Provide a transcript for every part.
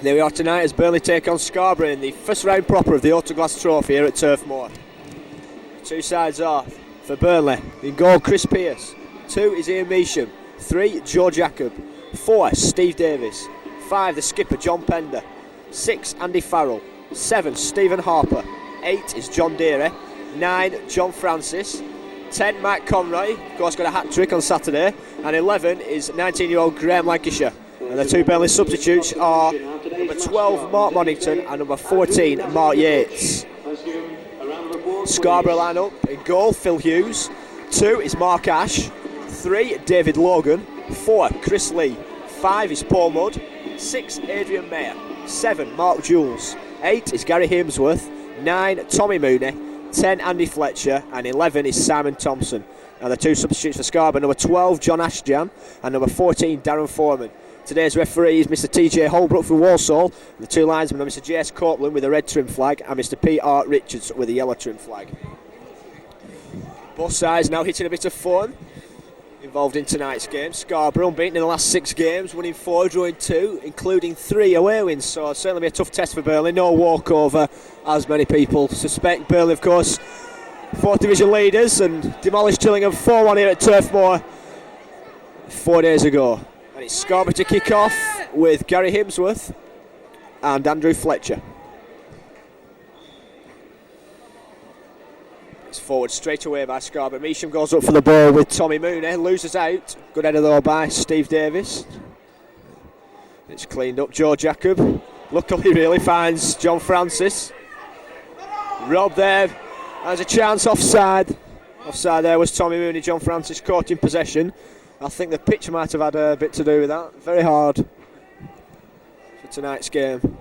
There we are tonight as Burnley take on Scarborough in the first round proper of the Autoglass Trophy here at Turf Moor. Two sides are for Burnley. In goal, Chris Pearce. 2 is Ian Measham. 3, Joe Jacob. 4, Steve Davis. 5, the skipper, John Pender. 6, Andy Farrell. 7, Stephen Harper. 8 is John Deary. 9, John Francis. 10, Mike Conroy, of course got a hat-trick on Saturday. And 11 is 19-year-old Graham Lancashire. And the two Burnley substitutes are number 12, Mark Monington, and number 14, Mark Yates. Scarborough line up. In goal, Phil Hughes. 2 is Mark Ash. 3, David Logan. 4, Chris Lee. 5 is Paul Mudd. 6, Adrian Mayer. 7, Mark Jules. 8 is Gary Hemsworth. 9, Tommy Mooney. 10, Andy Fletcher. And 11 is Simon Thompson. And the two substitutes for Scarborough, number 12, John Ashjan, and number 14, Darren Foreman. Today's referee is Mr TJ Holbrook from Walsall. The two linesmen are Mr J.S. Copeland with a red trim flag and Mr P.R. Richards with a yellow trim flag. Both sides now hitting a bit of fun involved in tonight's game. Scarborough unbeaten in the last 6 games, winning 4, drawing 2, including 3 away wins. So it'll certainly be a tough test for Burnley. No walkover, as many people suspect. Burnley, of course, 4th Division leaders and demolished Gillingham 4-1 here at Turf Moor 4 days ago. And it's Scarborough to kick off with Gary Hemsworth and Andrew Fletcher. It's forward straight away by Scarborough. Measham goes up for the ball with Tommy Mooney, loses out. Good header though by Steve Davis. It's cleaned up. Joe Jacob luckily really finds John Francis. Rob there. There's a chance offside. Offside there was Tommy Mooney. John Francis caught in possession. I think the pitch might have had a bit to do with that. Very hard for tonight's game.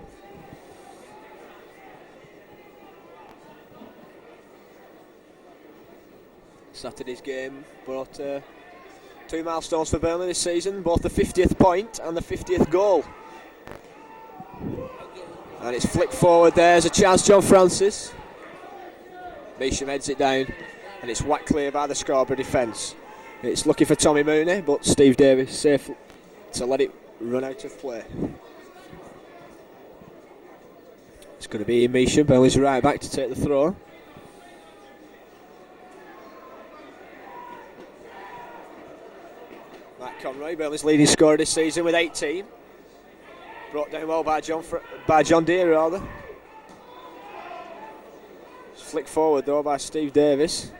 Saturday's game brought 2 milestones for Burnley this season, both the 50th point and the 50th goal. And it's flicked forward. There's a chance, John Francis. Measham heads it down, and it's whacked clear by the Scarborough defence. It's lucky for Tommy Mooney, but Steve Davis safe to let it run out of play. It's going to be Measham. Burnley's right back to take the throw. Matt Conroy, Burnley's leading scorer this season with 18. Brought down well by John Deere rather. It's flicked forward though by Steve Davis.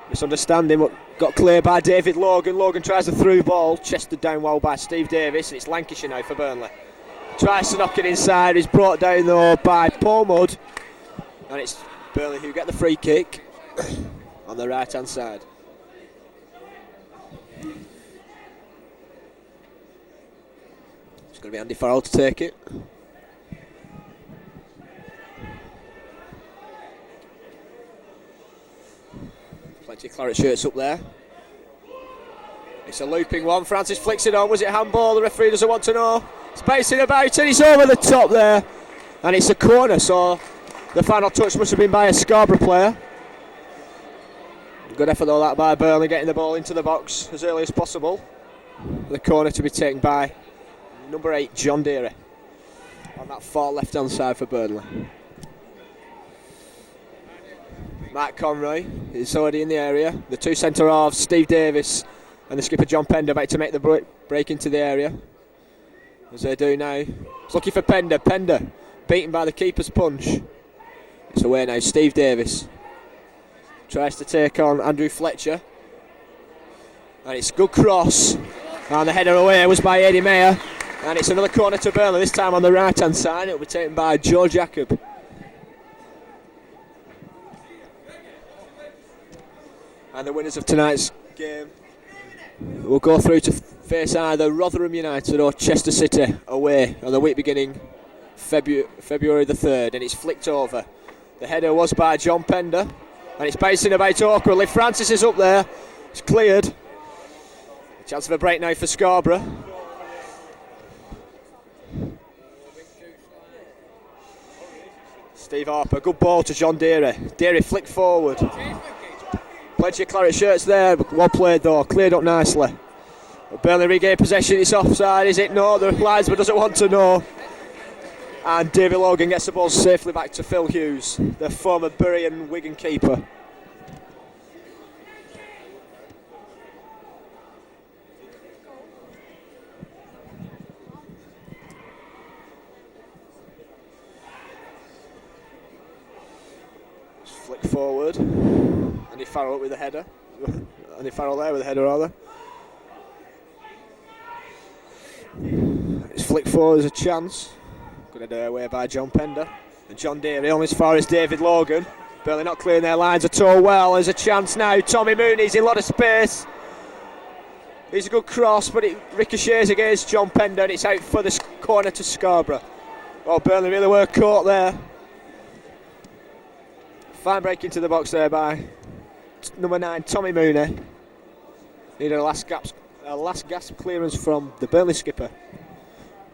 Misunderstanding, but got clear by David Logan. Logan tries a through ball, chested down well by Steve Davis, and it's Lancashire now for Burnley. Tries to knock it inside, he's brought down though by Paul Mudd, and it's Burnley who get the free kick on the right hand side. It's going to be Andy Farrell to take it. Plenty of claret shirts up there. It's a looping one. Francis flicks it on. Was it handball? The referee doesn't want to know. It's pacing about and he's over the top there. And it's a corner, so the final touch must have been by a Scarborough player. Good effort though that by Burnley, getting the ball into the box as early as possible. The corner to be taken by number 8, John Deary, on that far left hand side for Burnley. Matt Conroy is already in the area. The two centre halves, Steve Davis and the skipper John Pender, about to make the break into the area. As they do now. It's looking for Pender. Pender beaten by the keeper's punch. It's away now. Steve Davis tries to take on Andrew Fletcher. And it's a good cross. And the header away was by Eddie Mayer. And it's another corner to Burnley, this time on the right hand side. It will be taken by Joe Jacob. And the winners of tonight's game will go through to face either Rotherham United or Chester City away on the week beginning February the 3rd. And it's flicked over. The header was by John Pender. And it's pacing about awkwardly. Francis is up there. It's cleared. A chance of a break now for Scarborough. Steve Harper, good ball to John Deary. Deary flicked forward. Plenty of claret shirts there, well played though, cleared up nicely. Burnley regain possession. It's offside, is it? No, the linesman doesn't want to know. And David Logan gets the ball safely back to Phil Hughes, the former Bury and Wigan keeper. Flick forward. Andy Farrell up with the header. Andy Farrell there with the header, rather. It's flick forward, there's a chance. Good header away by John Pender. And John Deary on as far as David Logan. Burnley not clearing their lines at all well. There's a chance now. Tommy Mooney's in a lot of space. It's a good cross, but it ricochets against John Pender and it's out for the corner to Scarborough. Oh, Burnley really were caught there. Fine break into the box there by number 9, Tommy Mooney. Needed a last gasp clearance from the Burnley skipper.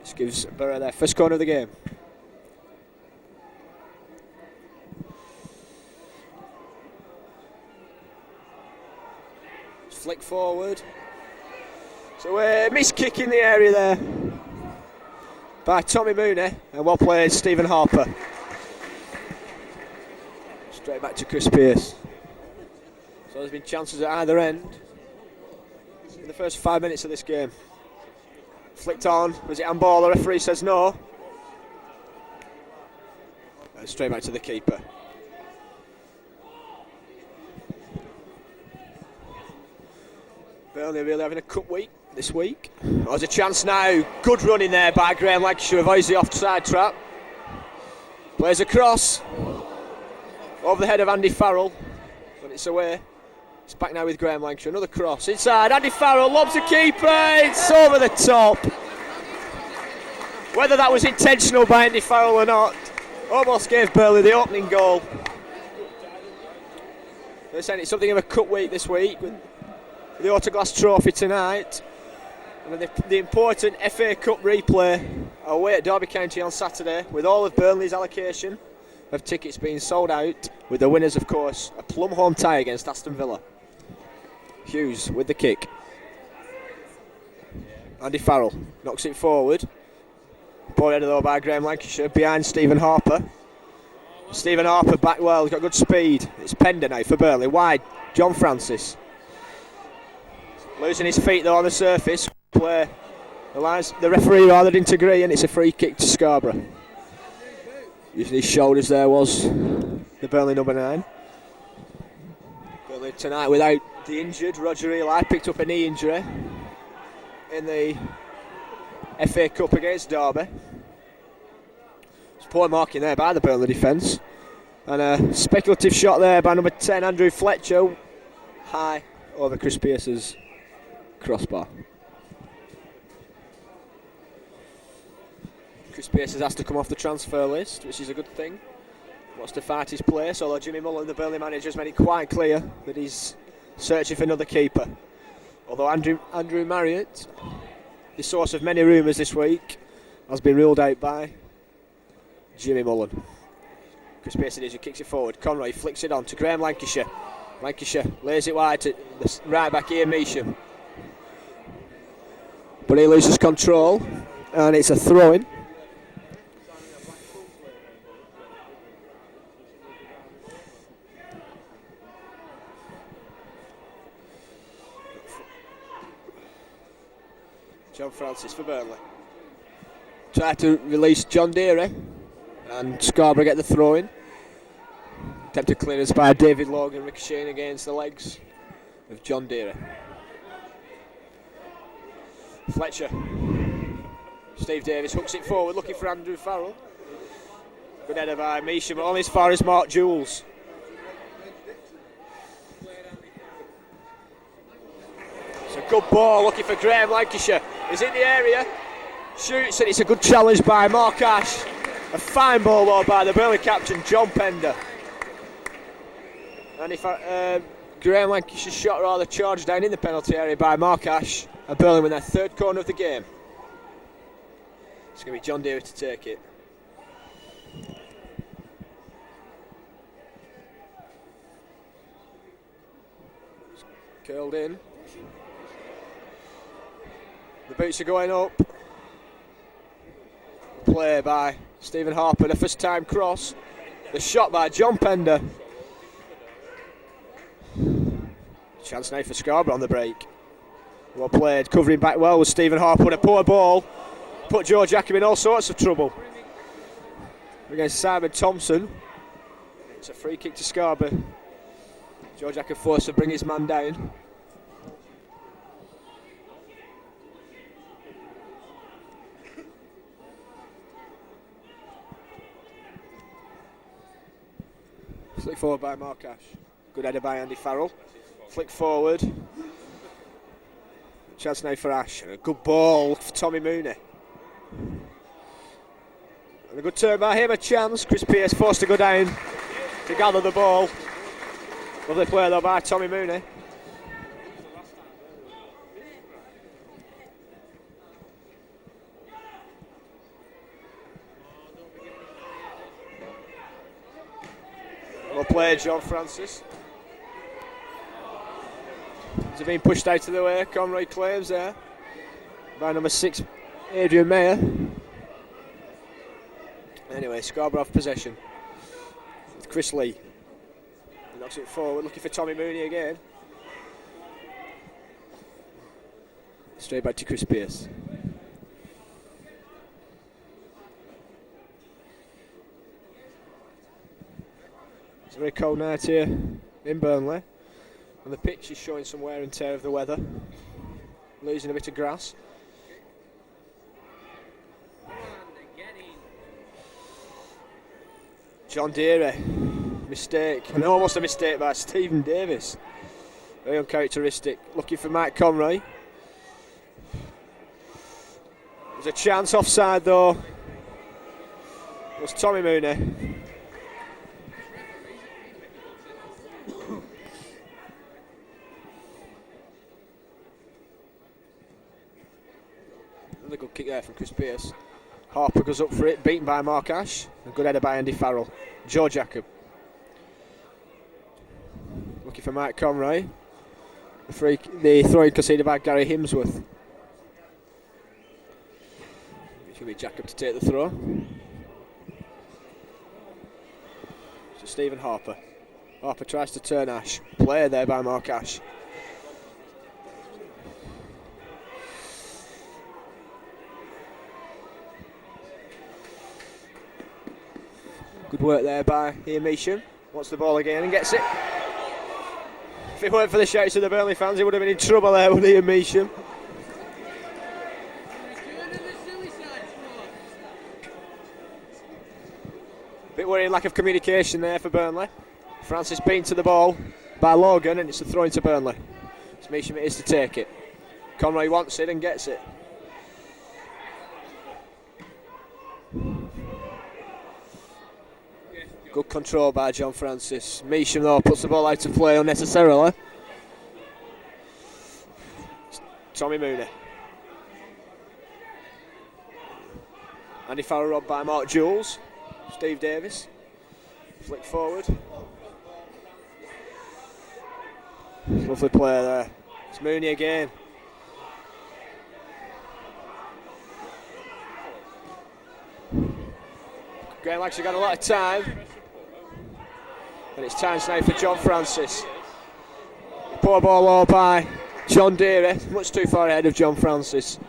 This gives Borough their first corner of the game. Flick forward. So a missed kick in the area there by Tommy Mooney, and well played Stephen Harper. Straight back to Chris Pearce. So there's been chances at either end in the first 5 minutes of this game. Flicked on, was it handball? The referee says no. And straight back to the keeper. Burnley really having a cup week this week. There's a chance now. Good running there by Graham Lancashire, avoids the offside trap. Plays across. Over the head of Andy Farrell, but it's away. It's back now with Graham Lancashire. Another cross inside. Andy Farrell lobs the keeper. It's over the top. Whether that was intentional by Andy Farrell or not, almost gave Burnley the opening goal. They're saying it's something of a cup week this week with the Autoglass Trophy tonight, and then the important FA Cup replay away at Derby County on Saturday, with all of Burnley's allocation of tickets being sold out, with the winners, of course, a plum home tie against Aston Villa. Hughes with the kick. Andy Farrell knocks it forward. Ball headed though by Graham Lancashire behind Stephen Harper. Stephen Harper back well, he's got good speed. It's Pender now for Burnley. Wide, John Francis. Losing his feet though on the surface. Play. The referee rather didn't agree, and it's a free kick to Scarborough. Using his shoulders there was the Burnley number 9. Burnley tonight without the injured Roger Eli, picked up a knee injury in the FA Cup against Derby. It's poor marking there by the Burnley defence. And a speculative shot there by number 10, Andrew Fletcher, high over Chris Pearce's crossbar. Chris Pearce has asked to come off the transfer list, which is a good thing. Wants to fight his place, although Jimmy Mullen, the Burnley manager, has made it quite clear that he's searching for another keeper. Although Andrew Marriott, the source of many rumours this week, has been ruled out by Jimmy Mullen. Chris Pearce it is who kicks it forward. Conroy flicks it on to Graham Lancashire. Lancashire lays it wide to the right back Ian Measham. But he loses control, and it's a throw-in. John Francis for Burnley. Try to release John Deary, and Scarborough get the throw in. Attempted clearance by David Logan, ricocheting against the legs of John Deary. Fletcher. Steve Davis hooks it forward, looking for Andrew Farrell. Good header by Measham, but only as far as Mark Jules. It's a good ball, looking for Graham Lancashire. He's in the area, shoots, and it's a good challenge by Mark Ash. A fine ball though by the Burnley captain, John Pender. And if Graham Lancashire's shot rather charged down in the penalty area by Mark Ash, and Burnley win their third corner of the game. It's going to be John Deary to take it. It's curled in. The boots are going up. Play by Stephen Harper, the first time cross. The shot by John Pender. Chance now for Scarborough on the break. Well played, covering back well with Stephen Harper with a poor ball. Put Joe Jacob in all sorts of trouble. Against Simon Thompson. It's a free kick to Scarborough. Joe Jacob forced to bring his man down. Flick forward by Mark Ash. Good header by Andy Farrell. Flick forward. Chance now for Ash. And a good ball for Tommy Mooney. And a good turn by him, a chance. Chris Pearce forced to go down to gather the ball. Lovely play though by Tommy Mooney. Well played, John Francis. He's being pushed out of the way, Conroy claims there. By number 6, Adrian Mayer. Anyway, Scarborough off possession. With Chris Lee. He knocks it forward, looking for Tommy Mooney again. Straight back to Chris Pearce. It's a very cold night here in Burnley, and the pitch is showing some wear and tear of the weather, losing a bit of grass. John Deary, mistake, and almost a mistake by Stephen Davis. Very uncharacteristic. Looking for Mike Conroy. There's a chance offside though. It was Tommy Mooney. Another good kick there from Chris Pearce. Harper goes up for it, beaten by Mark Ash. A good header by Andy Farrell. Joe Jacob. Looking for Mike Conroy. The throw-in conceded by Gary Himsworth. It should be Jacob to take the throw. So Stephen Harper. Harper tries to turn Ash. Play there by Mark Ash. Good work there by Ian Measham. Wants the ball again and gets it. If it weren't for the shouts of the Burnley fans, he would have been in trouble there with Ian Measham. Bit worrying lack of communication there for Burnley. Francis beaten to the ball by Logan, and it's a throw into Burnley. It's Measham it is to take it. Conroy wants it and gets it. Good control by John Francis. Measham though puts the ball out of play unnecessarily. Tommy Mooney. Andy Farrell robbed by Mark Jules. Steve Davis. Flick forward. Lovely play there. It's Mooney again. Graham actually got a lot of time. And it's time now for John Francis. Poor ball all by John Deary, much too far ahead of John Francis.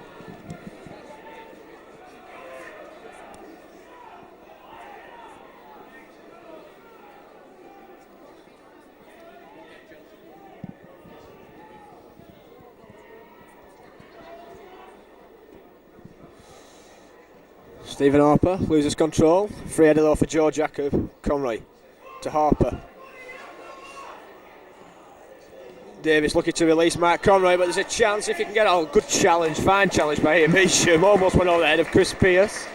Stephen Harper loses control. Free header though for Joe Jacob. Conroy to Harper. Davis looking to release Mark Conroy, but there's a chance if he can get a good challenge, fine challenge by Ian Measham. Almost went over the head of Chris Pearce.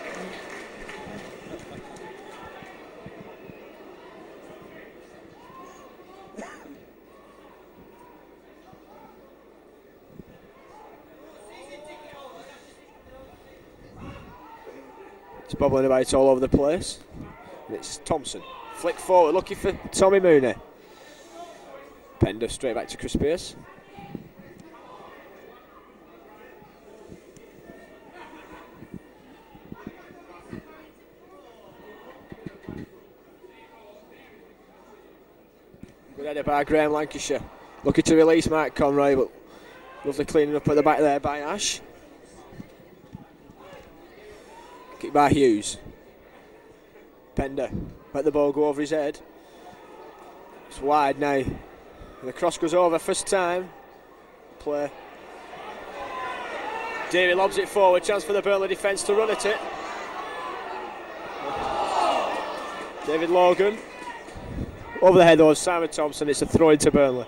It's bobbling about all over the place. And it's Thompson. Flick forward, looking for Tommy Mooney. Pender straight back to Chris Pearce. Good header by Graham Lancashire. Looking to release Mike Conroy, but lovely cleaning up at the back there by Ash. Kick by Hughes. Pender. Let the ball go over his head. It's wide now. And the cross goes over first time. Play. Davey lobs it forward. Chance for the Burnley defence to run at it. David Logan. Over the head though, Simon Thompson. It's a throw into Burnley.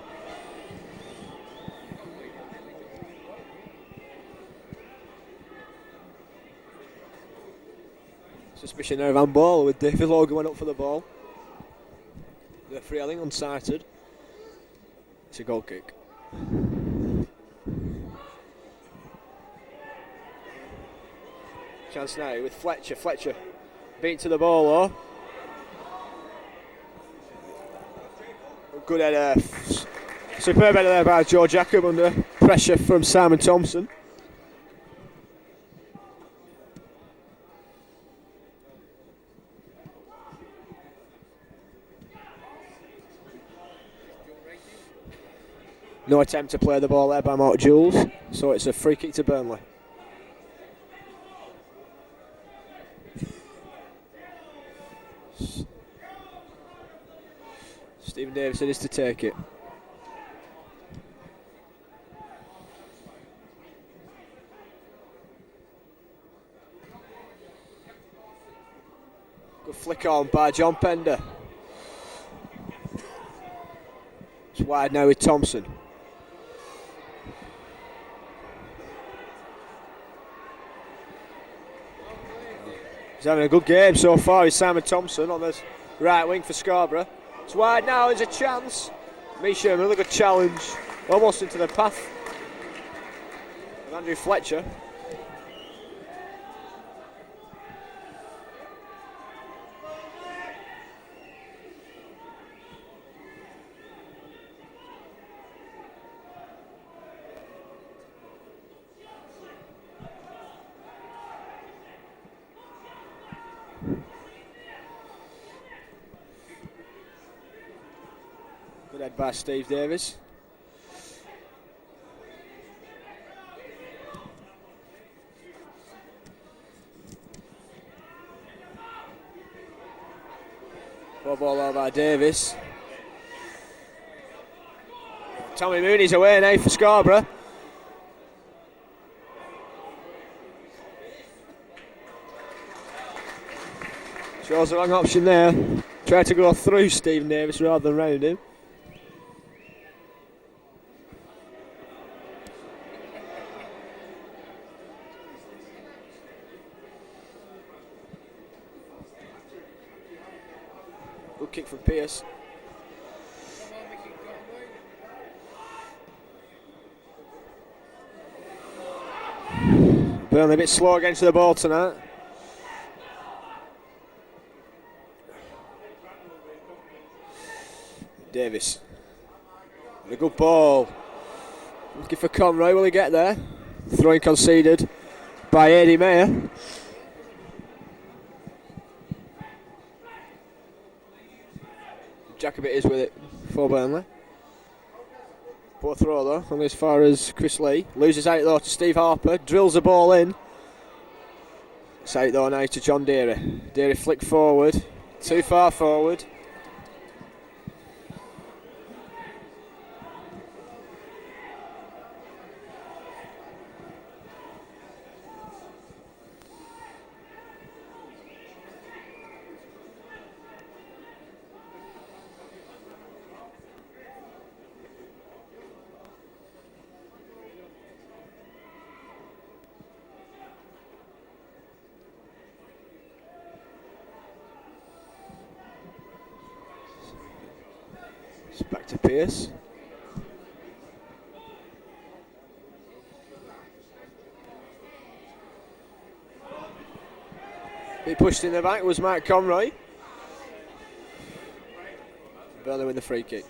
Suspicion there of handball with David Logan went up for the ball. The free, I think, unsighted. It's a goal kick. Chance now with Fletcher. Fletcher beat to the ball though. Good header. Superb header there by Joe Jacob under pressure from Simon Thompson. No attempt to play the ball there by Mark Jules, so it's a free kick to Burnley. Stephen Davison is to take it. Good flick on by John Pender. It's wide now with Thompson. He's having a good game so far. He's Simon Thompson on the right wing for Scarborough. It's wide now, there's a chance. Misha, another good challenge. Almost into the path of Andrew Fletcher. Good head by Steve Davis. Ball over by Davis. Tommy Mooney's away now for Scarborough. Shows the wrong option there. Tried to go through Stephen Davis rather than round him. Good kick from Pearce. Burnley a bit slow against the ball tonight. Davis. A good ball. Looking for Conroy. Will he get there? Throwing conceded by Eddie Mayer. Jacobit is with it for Burnley. Poor throw though, only as far as Chris Lee. Loses out though to Steve Harper. Drills the ball in. It's out though now to John Deary. Deary flick forward. Too far forward. Back to Pearce. He pushed in the back was Mike Conroy. Burnley with the free kick.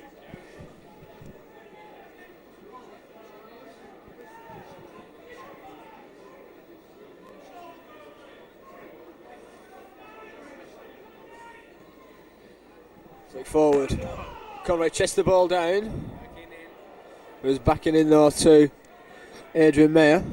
Flick forward. Conroy chests the ball down. It was backing in though to Adrian Mayer.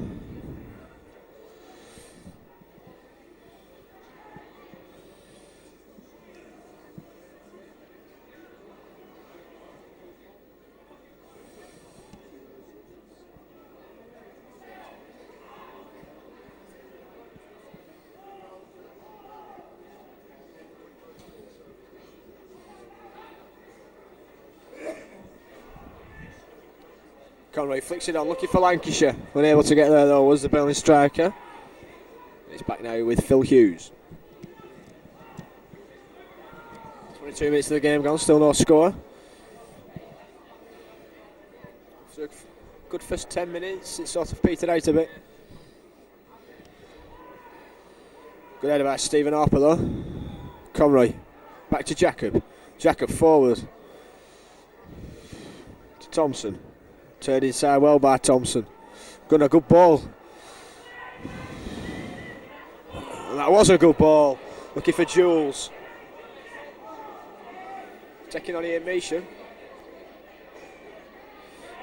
Conroy flicks it on, looking for Lancashire. Unable to get there though was the Burnley striker. It's back now with Phil Hughes. 22 minutes of the game gone, still no score. So good first 10 minutes, it sort of petered out a bit. Good header by Stephen Harper though. Conroy, back to Jacob. Jacob forward to Thompson. Turned inside well by Thompson. Got a good ball. That was a good ball. Looking for Jules. Taking on Ian Measham.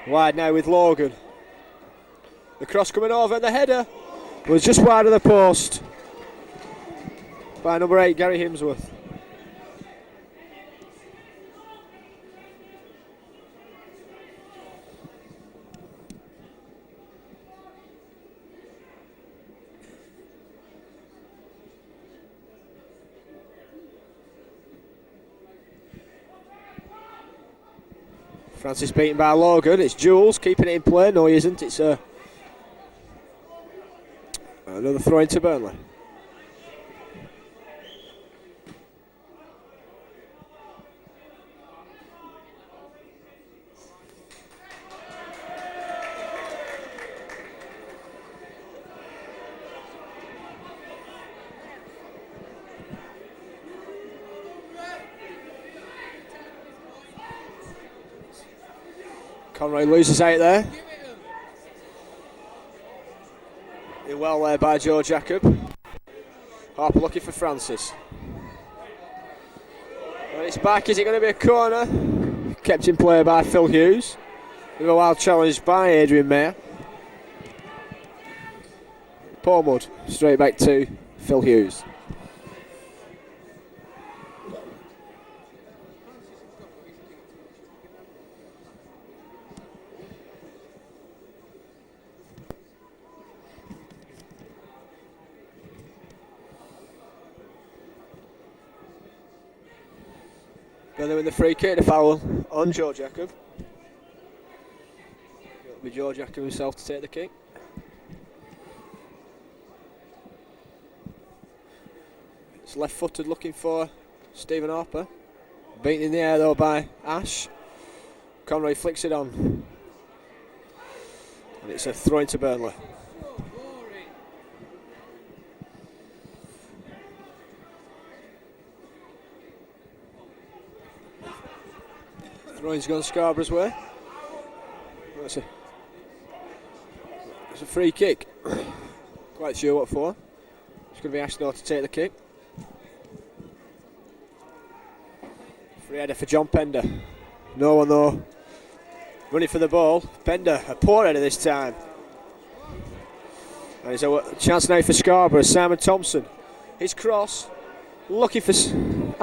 Wide now with Logan. The cross coming over and the header was just wide of the post by number 8, Gary Himsworth. Francis beaten by Logan. It's Jules keeping it in play. No, he isn't. It's another throw into Burnley. Conroy loses out there. In well there by Joe Jacob. Harper looking for Francis. And it's back. Is it going to be a corner? Kept in play by Phil Hughes. With a wild challenge by Adrian Mayer. Paul Mudd straight back to Phil Hughes. Burnley with the free kick, the foul on Joe Jacob. It'll be Joe Jacob himself to take the kick. It's left footed looking for Stephen Harper. Beaten in the air though by Ash. Conroy flicks it on. And it's a throw into Burnley. Throwing's gone Scarborough's way. It's a free kick. Quite sure what for. It's going to be Ash though to take the kick. Free header for John Pender. No one though running for the ball. Pender, a poor header this time. And it's a chance now for Scarborough. Simon Thompson. His cross. Looking for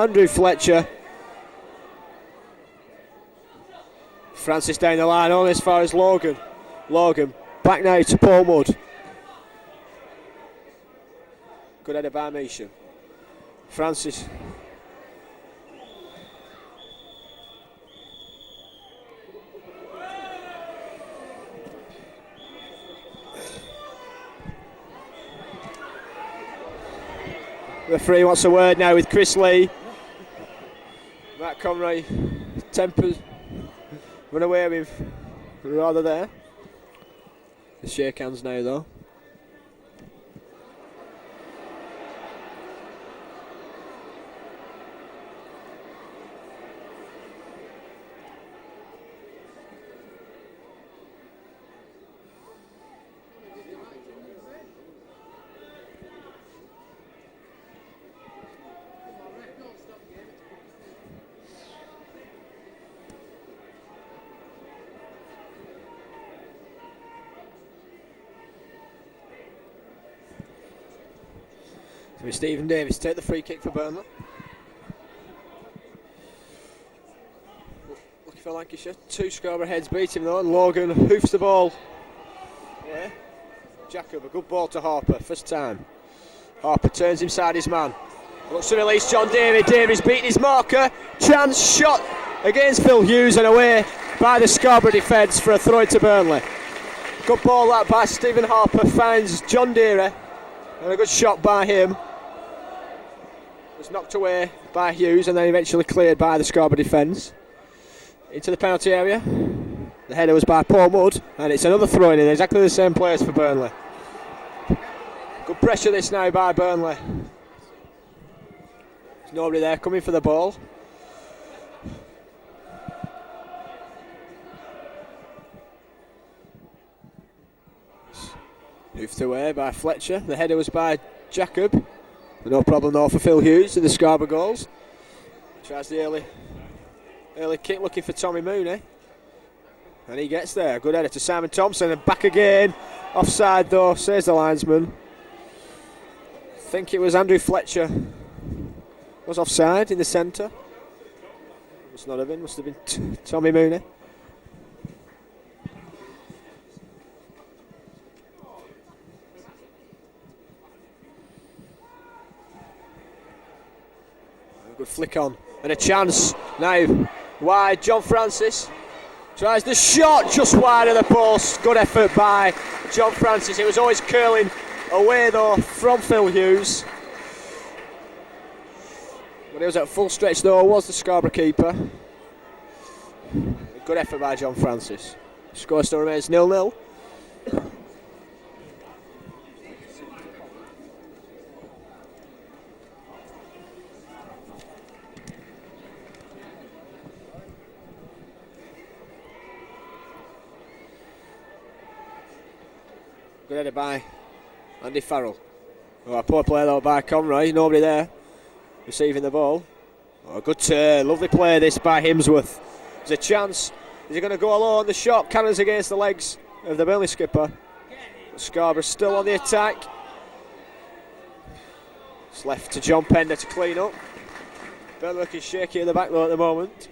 Andrew Fletcher. Francis down the line, only as far as Logan. Logan back now to Paul Mudd. Good header by Measham. Francis. Referee wants a word now with Chris Lee. Matt Conroy tempers. Run away with rather there. The shake hands now though. Stephen Davis take the free kick for Burnley. Looking for Lancashire. 2 Scarborough heads beat him though, and Logan hoofs the ball. Yeah. Jacob, a good ball to Harper, first time. Harper turns inside his man. Looks to release John Davey. Davies beating his marker. Chance shot against Phil Hughes and away by the Scarborough defence for a throw into Burnley. Good ball that by Stephen Harper, finds John Deere, and a good shot by him. Was knocked away by Hughes and then eventually cleared by the Scarborough defence. Into the penalty area. The header was by Paul Mudd, and it's another throw in exactly the same place for Burnley. Good pressure this now by Burnley. There's nobody there coming for the ball. Hoofed away by Fletcher. The header was by Jacob. No problem though for Phil Hughes in the Scarborough goals. Tries the early kick looking for Tommy Mooney. And he gets there. Good header to Simon Thompson and back again. Offside though, says the linesman. I think it was Andrew Fletcher. Was offside in the centre. Must not have been. Must have been Tommy Mooney. Good flick on and a chance now wide. John Francis tries the shot just wide of the post. Good effort by John Francis. It was always curling away though from Phil Hughes, but he was at full stretch though, was the Scarborough keeper. Good effort by John Francis. Score still remains 0-0. Good header by Andy Farrell. Oh, a poor play though by Conroy. Nobody there receiving the ball. Oh, good turn. Lovely play this by Himsworth. There's a chance. Is he going to go alone? The shot cannons against the legs of the Burnley skipper. Scarborough still on the attack. It's left to John Pender to clean up. Burnley looking shaky at the back though at the moment.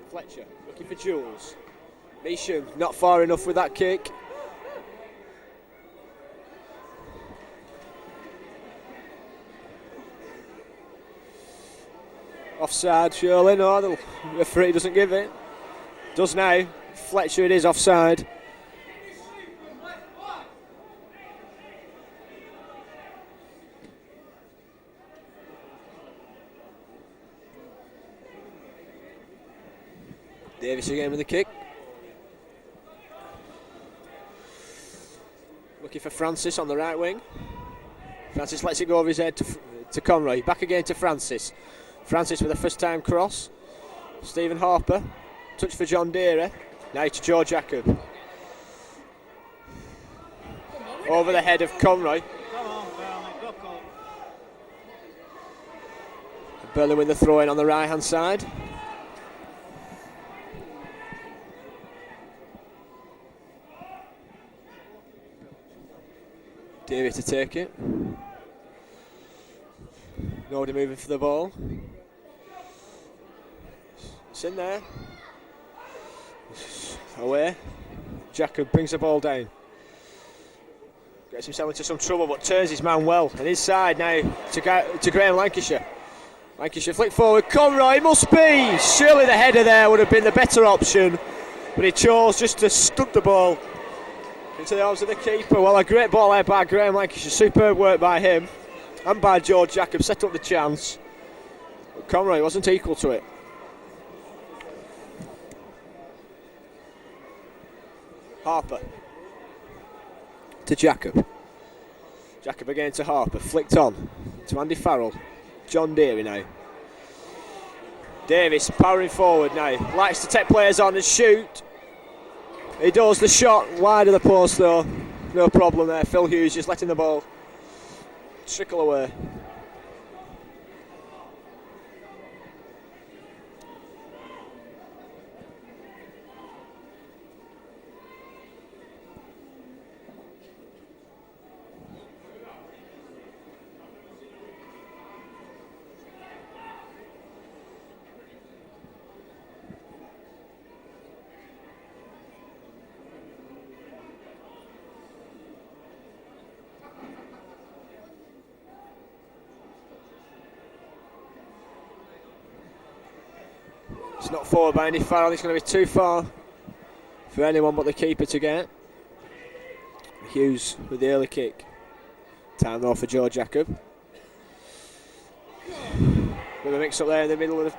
Fletcher looking for Jules. Measham not far enough with that kick. Offside surely. No, the referee doesn't give it. Does now. Fletcher, it is offside. Davis again with the kick. Looking for Francis on the right wing. Francis lets it go over his head to Conroy. Back again to Francis. Francis with a first time cross. Stephen Harper. Touch for John Deere. Now to Joe Jacob. Over the head of Conroy. Burnley with the throw in on the right hand side. Davey to take it. Nobody moving for the ball. It's in there. Away. Jacob brings the ball down. Gets himself into some trouble but turns his man well. And inside now to Graham Lancashire. Lancashire flick forward. Conroy must be. Surely the header there would have been the better option. But he chose just to stunt the ball into the arms of the keeper. Well, a great ball there by Graham Lancashire. Superb work by him and by George Jacob. Set up the chance. But Conroy wasn't equal to it. Harper to Jacob. Jacob again to Harper. Flicked on to Andy Farrell. John Deary now. Davis powering forward now. Likes to take players on and shoot. He does. The shot wide of the post though. No problem there. Phil Hughes just letting the ball trickle away. It's not forward by any foul. It's going to be too far for anyone but the keeper to get. Hughes with the early kick. Time though for Joe Jacob. With a mix up there in the middle of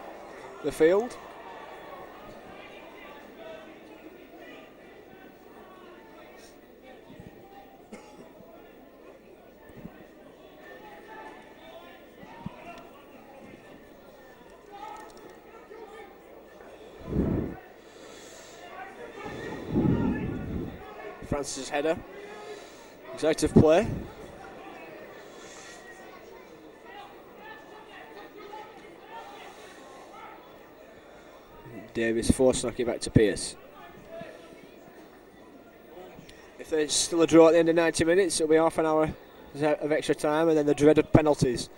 the field. Francis' header. He's out of play. Davis forced knock it back to Pearce. If there's still a draw at the end of 90 minutes, it'll be half an hour of extra time and then the dreaded penalties.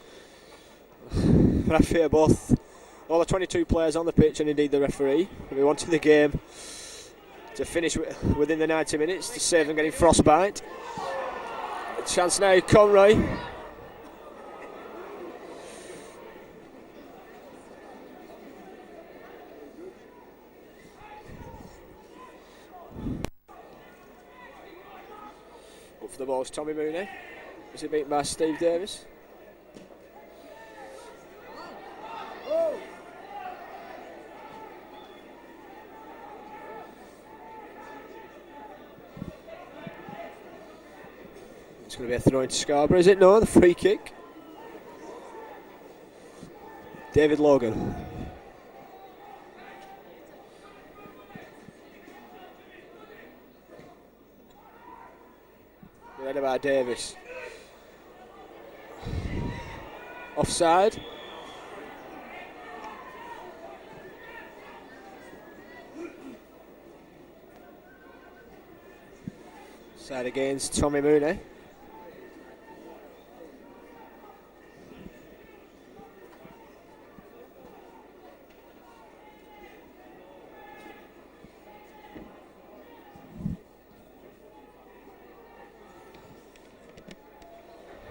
But I fear both all the 22 players on the pitch and indeed the referee will be wanting the game to finish within the 90 minutes to save them getting frostbite. A chance now, Conroy. Up for the ball is Tommy Mooney. Is he beaten by Steve Davis? It's going to be a throw into Scarborough, is it? No, the free kick. David Logan. Headed by Davis. Offside. Side against Tommy Mooney.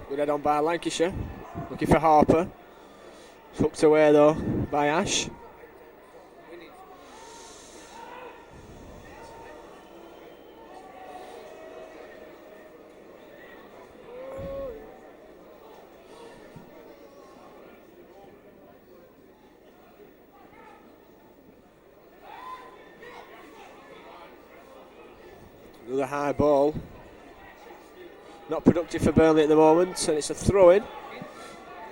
Good head on by Lancashire. Looking for Harper. Hooked away though by Ash. Another high ball. Not productive for Burnley at the moment, and it's a throw-in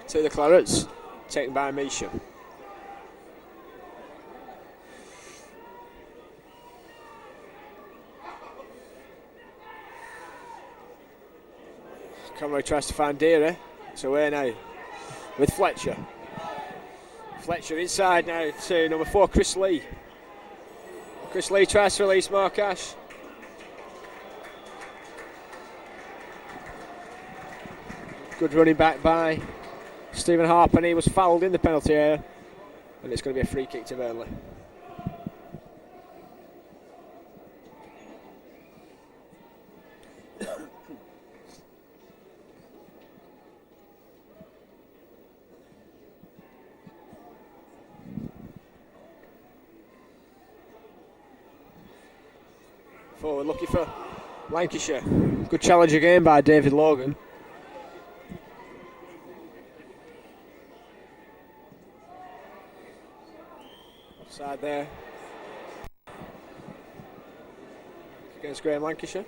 to the Clarets, taken by Misha. Conroy tries to find Deary. It's away now with Fletcher. Fletcher inside now to number 4, Chris Lee. Chris Lee tries to release Mark Ash. Good running back by Stephen Harper, and he was fouled in the penalty area, and it's going to be a free kick to Burnley. Forward looking for Lancashire. Good challenge again by David Logan. Side there against Graham Lancashire.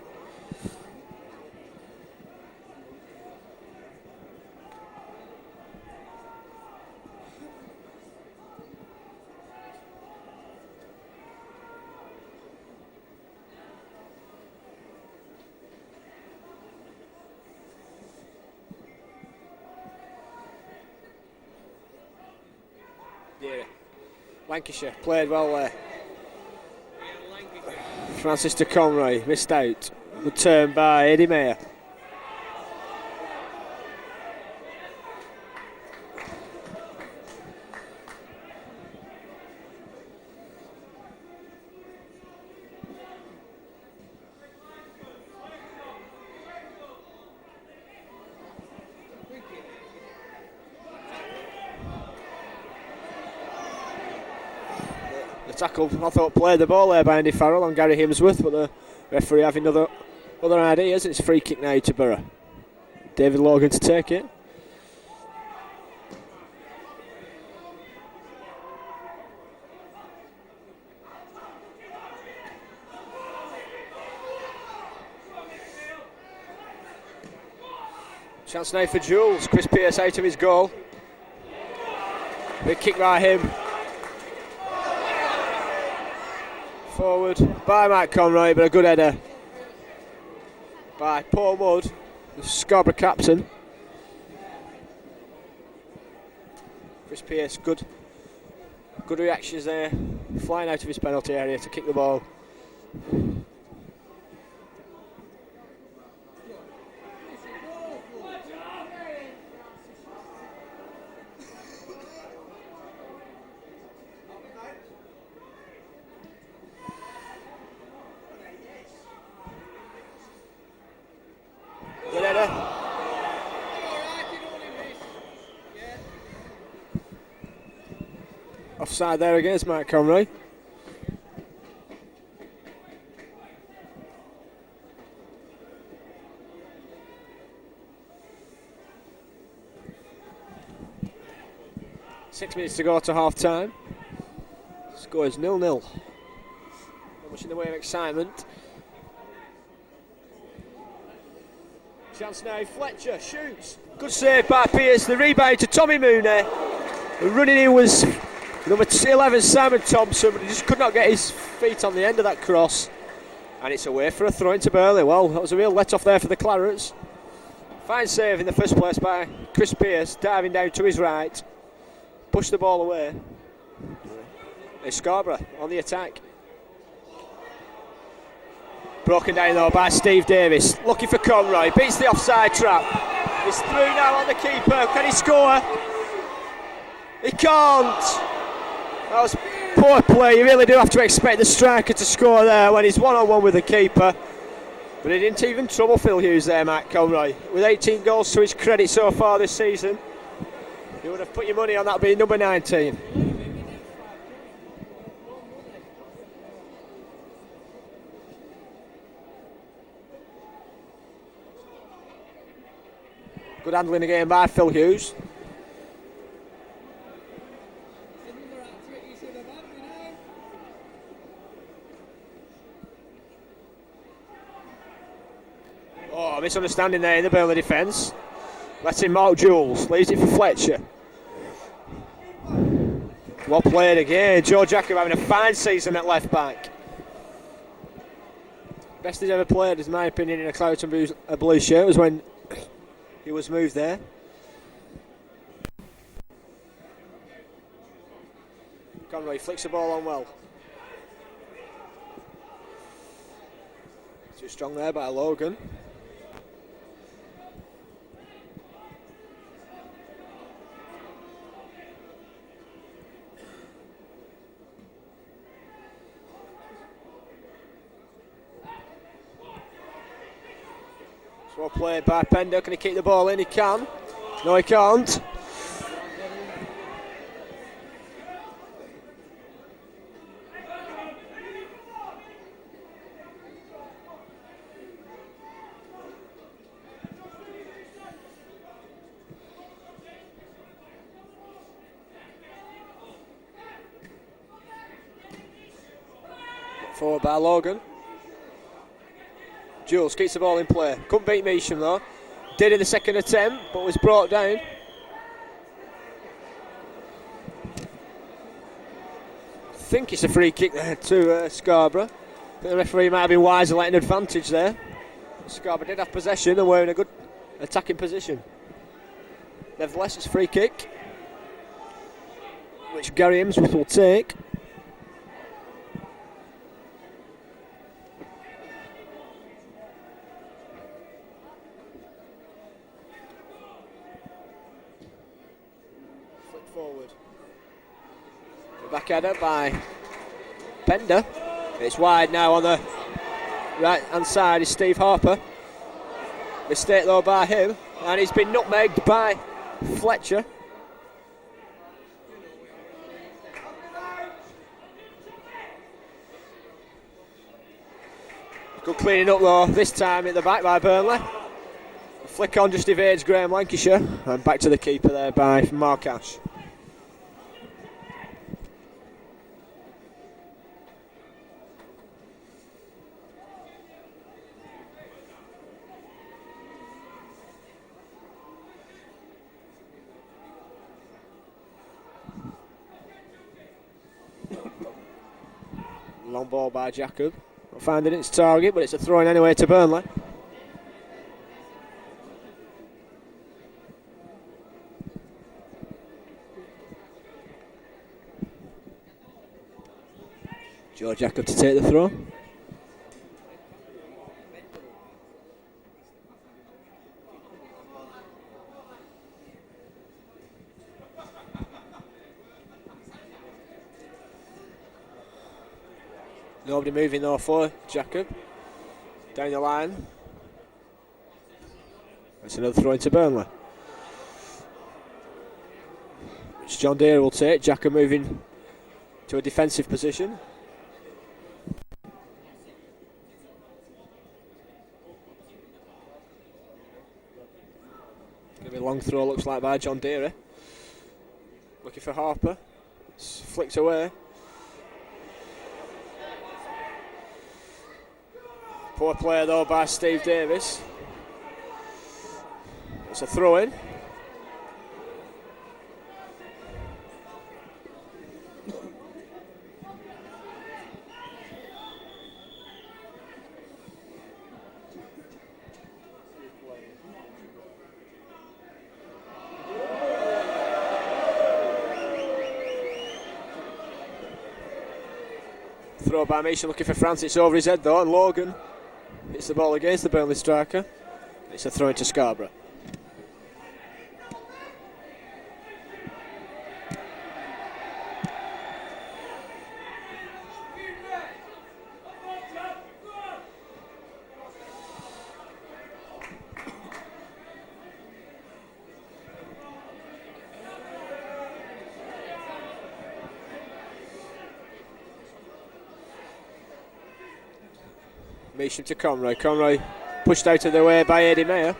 Lancashire played well there. Francis to Conroy, missed out. Good turn by Eddie Mayer. tackle, I thought, played the ball there by Andy Farrell on Gary Himsworth, but the referee having other ideas, and it's free kick now to Borough. David Logan to take it. Chance now for Jules. Chris Pearce out of his goal. Big kick by him. Forward by Mike Conroy, but a good header by Paul Mudd, the Scarborough captain. Chris Pearce, good reactions there. Flying out of his penalty area to kick the ball. Offside there against Mike Conroy. Six minutes to go to half time. Score is 0-0. Not much in the way of excitement. Chance now, Fletcher shoots. Good save by Pearce. The rebound to Tommy Mooney. Running in was number 11, Simon Thompson, but he just could not get his feet on the end of that cross. And it's away for a throw into Burnley. Well, that was a real let-off there for the Clarets. Fine save in the first place by Chris Pearce, diving down to his right. Pushed the ball away. It's Scarborough on the attack. Broken down though by Steve Davis. Looking for Conroy. Beats the offside trap. He's through now on the keeper. Can he score? He can't. That was poor play. You really do have to expect the striker to score there when he's one-on-one with the keeper. But he didn't even trouble Phil Hughes there, Matt Conroy. With 18 goals to his credit so far this season, you would have put your money on that being number 19. Good handling again by Phil Hughes. Oh, misunderstanding there in the Burnley defence. Letting Mark Jules, leaves it for Fletcher. Well played again. Joe Jacob having a fine season at left back. Best he's ever played, in my opinion, in a Claret and a blue shirt was when he was moved there. Conroy flicks the ball on well. Too strong there by Logan. Well played by Pender. Can he keep the ball in? He can. No, he can't. Forward by Logan. Jules keeps the ball in play. Couldn't beat Measham though. Did in the second attempt, but was brought down. I think it's a free kick there to Scarborough. But the referee might have been wiser letting advantage there. Scarborough did have possession and were in a good attacking position. Nevertheless, it's a free kick, which Gary Himsworth will take. Forward. Back header by Pender. It's wide now on the right hand side is Steve Harper. Mistake though by him, and he's been nutmegged by Fletcher. Good cleaning up though, this time at the back by Burnley. A flick on just evades Graham Lancashire, and back to the keeper there by Mark Ash. Long ball by Jacob. Not finding its target, but it's a throw-in anyway to Burnley. Joe Jacob to take the throw. Nobody moving though for Jacob. Down the line. That's another throw into Burnley. Which John Deere will take. Jacob moving to a defensive position. Going to be a long throw, looks like, by John Deere. Looking for Harper. It's flicked away. Poor player though by Steve Davis. It's a throw in. Throw by Misha, looking for Francis over his head though, and Logan hits the ball against the Burnley striker. It's a throw into Scarborough. Measham to Conroy. Conroy pushed out of the way by Eddie Mayer.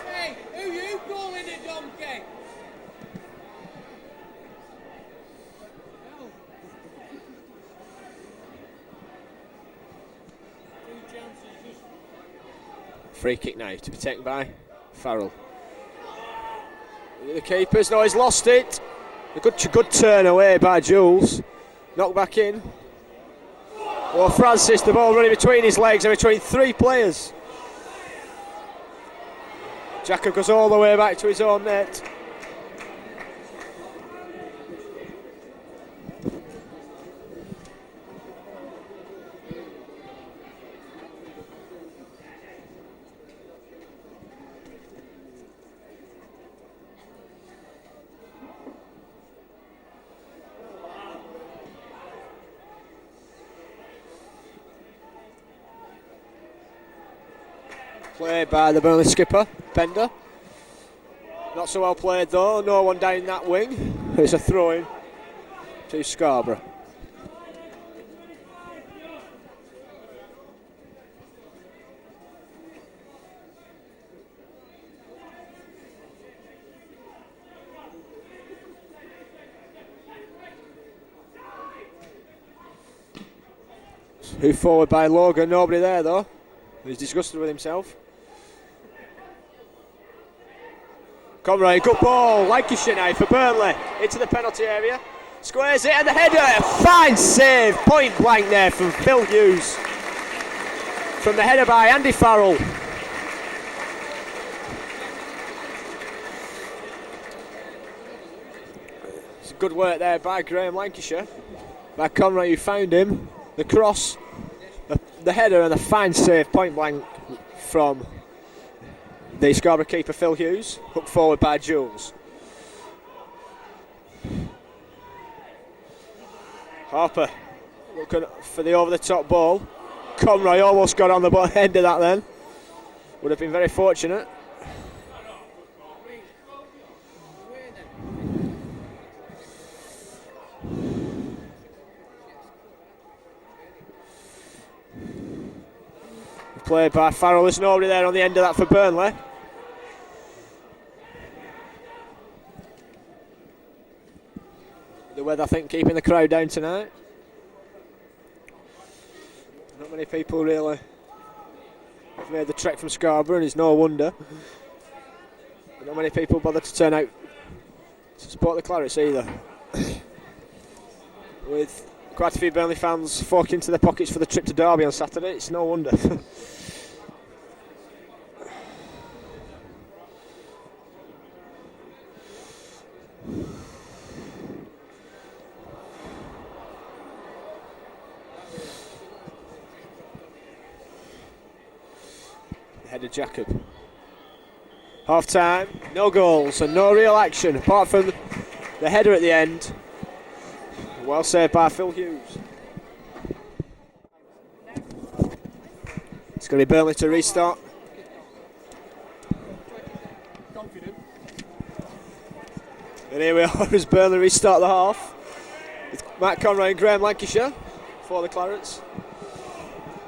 Hey, who you calling a donkey? Free kick now to be taken by Farrell. The keepers, no, he's lost it. A good turn away by Jules. Knocked back in. Well, Francis, the ball running between his legs and between three players. Jacob goes all the way back to his own net. Played by the Burnley skipper, Bender. Not so well played though, no one down that wing. It's a throw-in to Scarborough. Who forward by Logan, nobody there though. He's disgusted with himself. Conroy, good ball, Lancashire now for Burnley, into the penalty area, squares it and the header, a fine save, point blank there from Phil Hughes, from the header by Andy Farrell. It's good work there by Graham Lancashire, by Conroy who found him, the cross, the header and a fine save, point blank from the Scarborough keeper Phil Hughes, hooked forward by Jules. Harper looking for the over-the-top ball. Conroy almost got on the end of that then. Would have been very fortunate. Played by Farrell. There's nobody there on the end of that for Burnley. The weather, I think, keeping the crowd down tonight. Not many people really have made the trek from Scarborough, and it's no wonder. Not many people bother to turn out to support the Clarets either. With quite a few Burnley fans forking into their pockets for the trip to Derby on Saturday, it's no wonder. Header Jacob. Half time, no goals and no real action apart from the header at the end. Well saved by Phil Hughes. It's going to be Burnley to restart. And here we are as Burnley restart the half with Matt Conroy and Graham Lancashire for the Clarets.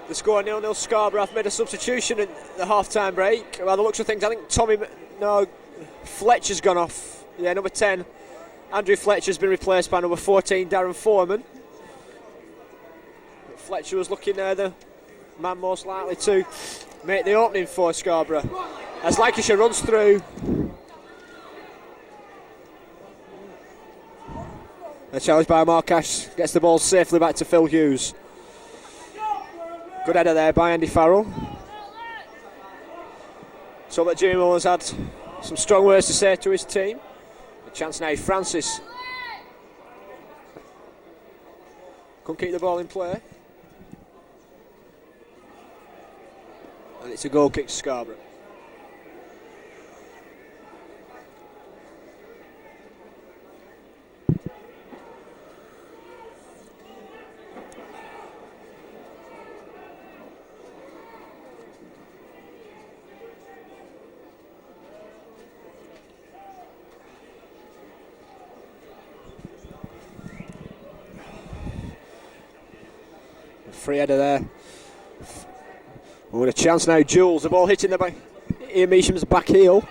The score 0-0. Scarborough have made a substitution in the half-time break. By the looks of things, I think Fletcher's gone off. Yeah, number 10, Andrew Fletcher's been replaced by number 14, Darren Foreman. But Fletcher was looking the man most likely to make the opening for Scarborough. As Lancashire runs through. A challenge by Mark Ash, gets the ball safely back to Phil Hughes. Good header there by Andy Farrell. So that Jimmy Mullen's had some strong words to say to his team. A chance now, Francis. Couldn't keep the ball in play. And it's a goal kick to Scarborough. Free header there. With a chance now, Jules. The ball hitting the back. Ian Measham's back heel.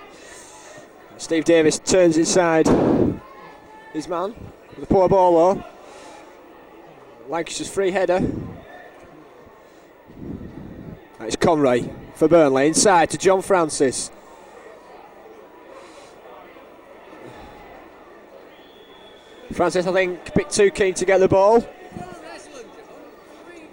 Steve Davis turns inside his man. With a poor ball though. Lancashire's free header. It's Conroy for Burnley. Inside to John Francis. Francis, I think, a bit too keen to get the ball.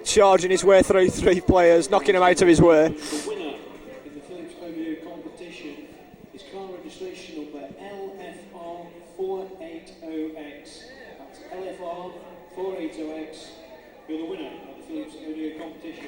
Charging his way through three players, knocking him out of his way. The winner in the Phillips Premier Competition is car registration number LFR 480X. That's LFR 480X. You're the winner of the Phillips Premier Competition.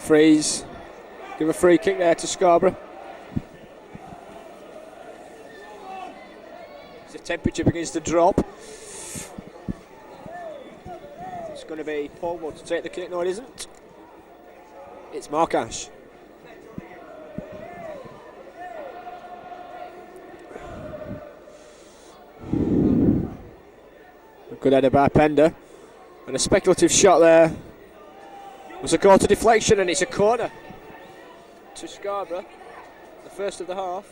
Freeze. Give a free kick there to Scarborough. As the temperature begins to drop. It's going to be Paul Wood to take the kick. No, it isn't. It's Mark Ash. A good header by Pender. And a speculative shot there. It was a quarter deflection and it's a corner to Scarborough, the first of the half.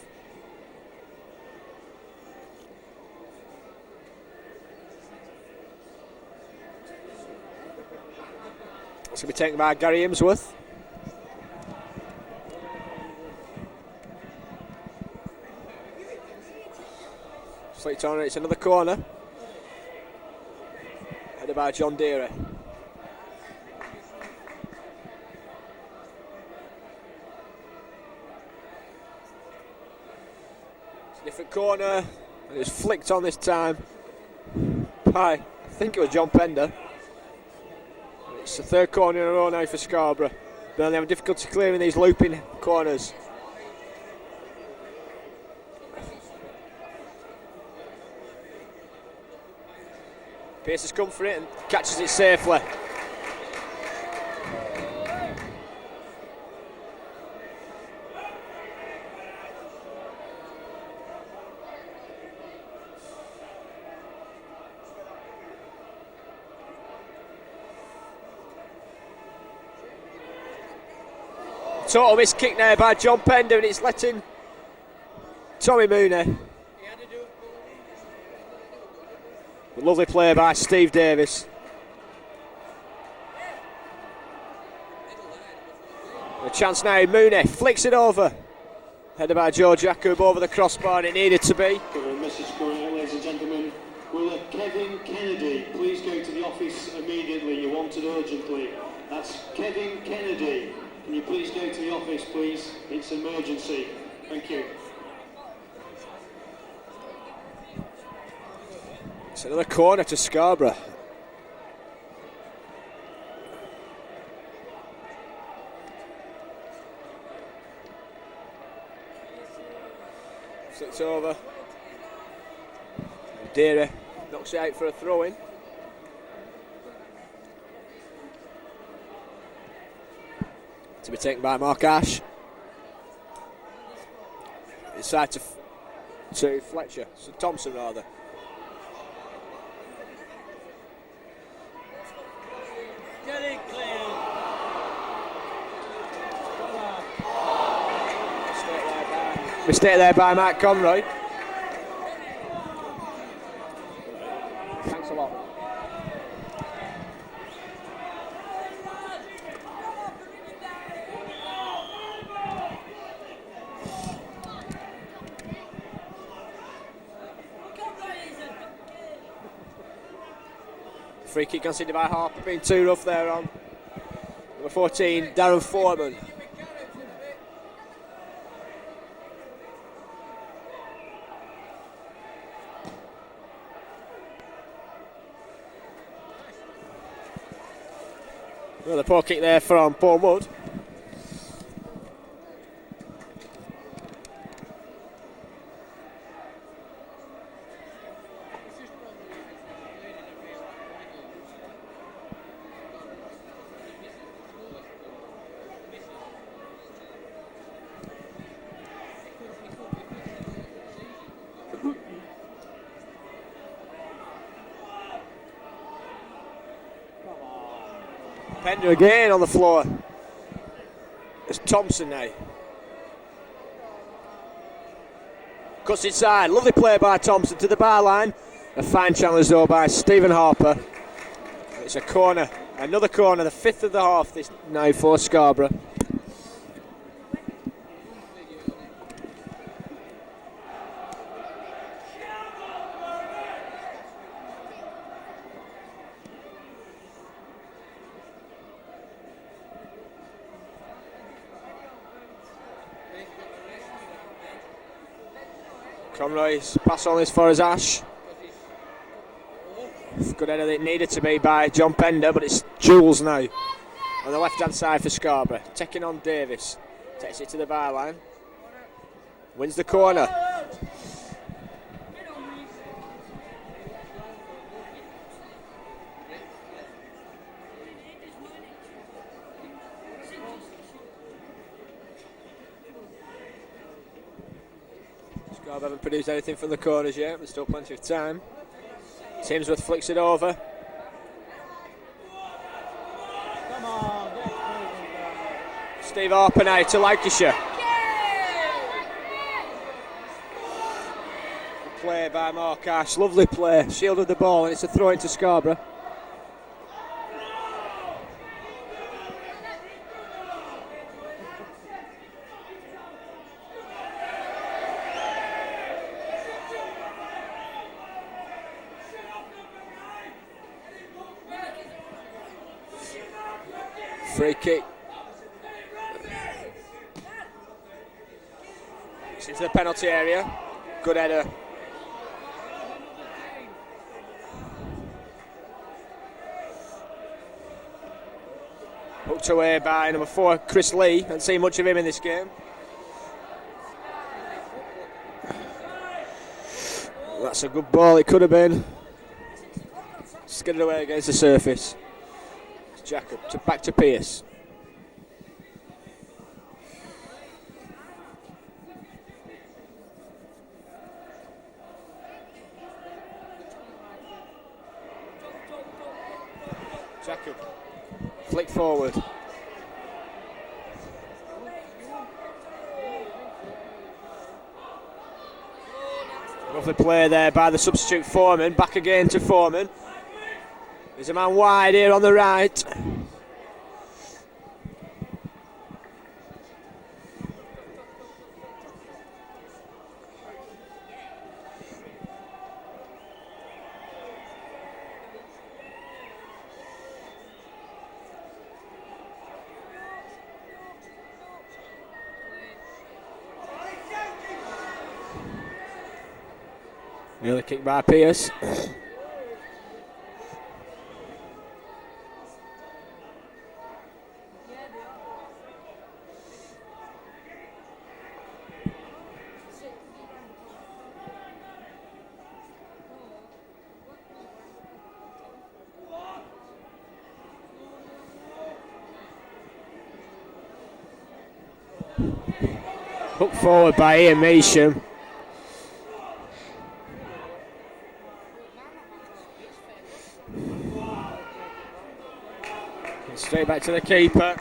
It's going to be taken by Gary Imsworth. Flicked on, it's another corner. Headed by John Deary. Different corner, and it's flicked on this time by, I think it was John Pender. It's the third corner in a row now for Scarborough. Burnley having difficulty clearing these looping corners. Pearce has come for it and catches it safely. Total miss kick there by John Pender, and it's letting Tommy Mooney. Lovely play by Steve Davis. A chance now, Mooney flicks it over. Headed by Joe Jacob over the crossbar, and it needed to be. Message going out, ladies and gentlemen. Will Kevin Kennedy please go to the office immediately? You're wanted urgently. That's Kevin Kennedy. Can you please go to the office, please? It's an emergency. Thank you. It's another corner to Scarborough. Sits over. Deary knocks it out for a throw-in. To be taken by Mark Ash. Inside to Fletcher, so Thompson rather. Get it clear. Mistake there by Matt Conroy. Thanks a lot. Free kick conceded by Harper, being too rough there on number 14, Darren Foreman. Well, the poor kick there from Paul Mudd. Pender again on the floor. It's Thompson now. Cuts inside. Lovely play by Thompson to the bar line. A fine challenge though by Stephen Harper. It's a corner. Another corner. The fifth of the half this now for Scarborough. Conroy's pass on as far as Ash. Good header that it needed to be by John Pender, but it's Jules now on the left hand side for Scarborough. Taking on Davis. Takes it to the byline. Wins the corner. Scarborough haven't produced anything from the corners yet, but there's still plenty of time. Timsworth flicks it over. Come on, Steve Harper now to Lancashire. Good play by Mark Ash, lovely play. Shielded the ball and it's a throw into Scarborough. Free kick. It's into the penalty area. Good header. Hooked away by number 4, Chris Lee. Haven't seen much of him in this game. That's a good ball, it could have been. Skidded away against the surface. Jacob back to Pierce. Jacob flick forward. Lovely play there by the substitute Foreman. Back again to Foreman. There's a man wide here on the right. Another kick by Pierce. Hooked forward by Ian Measham. Straight back to the keeper.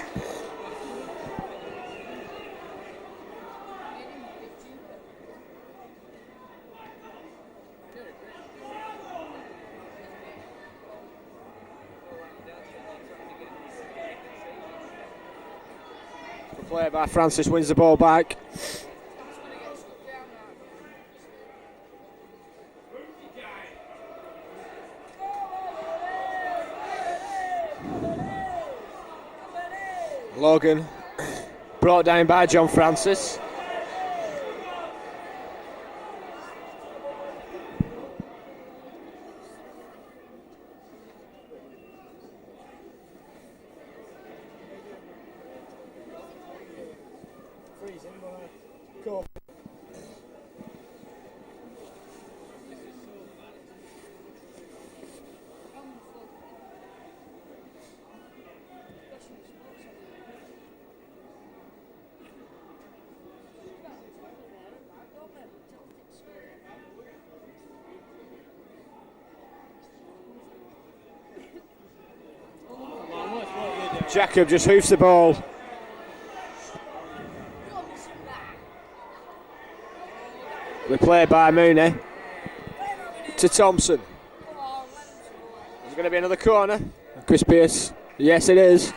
The play by Francis wins the ball back. Logan brought down by John Francis. Jacob just hoofs the ball. We play by Mooney to Thompson. Is it going to be another corner? Chris Pierce. Yes, it is.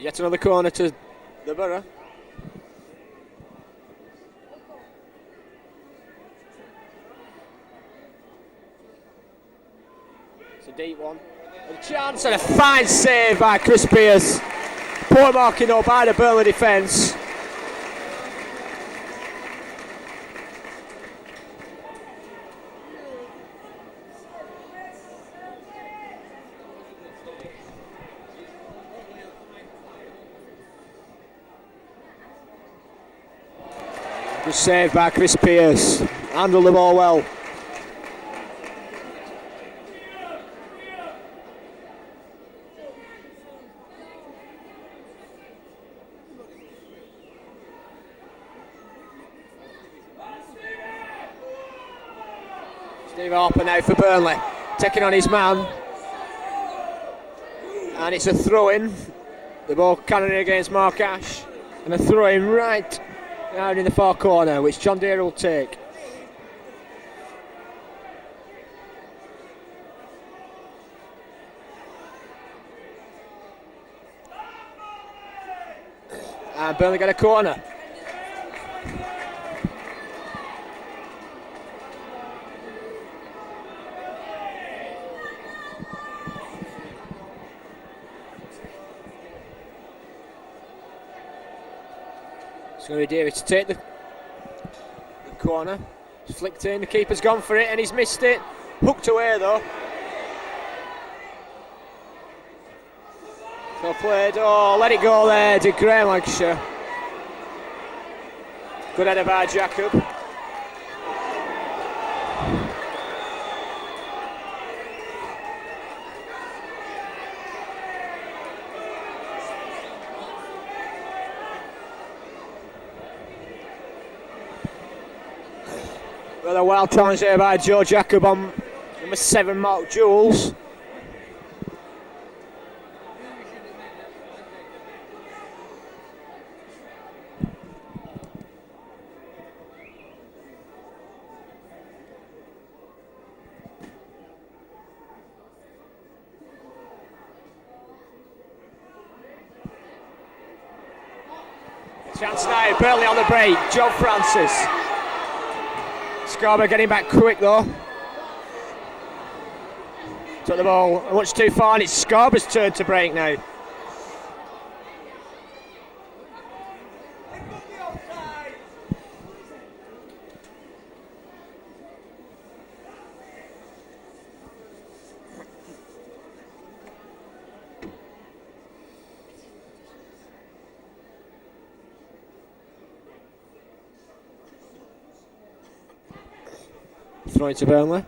Yet another corner to the Borough. It's a deep one. A chance and a fine save by Chris Pierce. Poor marking up by the Burnley defence. Good save by Chris Pierce. Handled the ball well. Steve Harper now for Burnley. Taking on his man. And it's a throw-in. The ball cannoning against Mark Ash. And a throw-in right down in the far corner, which John Deere will take. And Burnley get a corner. It's going to be David to take the corner. It's flicked in, the keeper's gone for it and he's missed it. Hooked away though. So played, oh, let it go there, did Graham Lancashire. Good header by Jacob. Well, a wild challenge there by Joe Jacob on number 7, Mark Jules. Chance now, Burnley on the break, Joe Francis. Scarborough getting back quick though. Took the ball much too far, and it's Scarborough's turn to break now. Throw it to Burnley.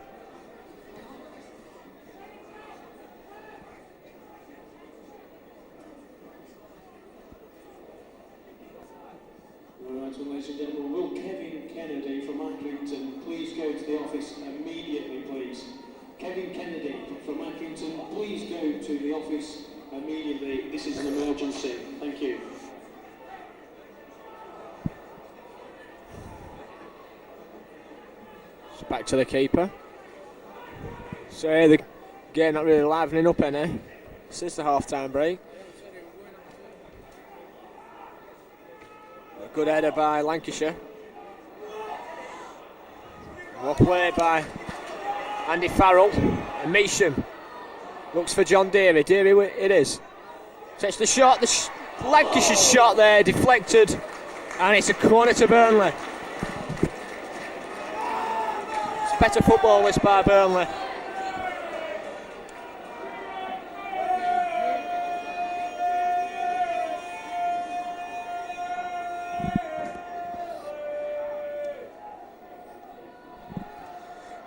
Alright, so ladies and gentlemen, will Kevin Kennedy from Accrington please go to the office immediately, please? Kevin Kennedy from Accrington, please go to the office immediately. This is an emergency. Thank you. Back to the keeper. So the game not really livening up any since the half-time break. A good header by Lancashire. Well played by Andy Farrell. And Measham looks for John Deary. Deary it is. Takes the shot. Lancashire's shot there deflected, and it's a corner to Burnley. Better football this by Burnley.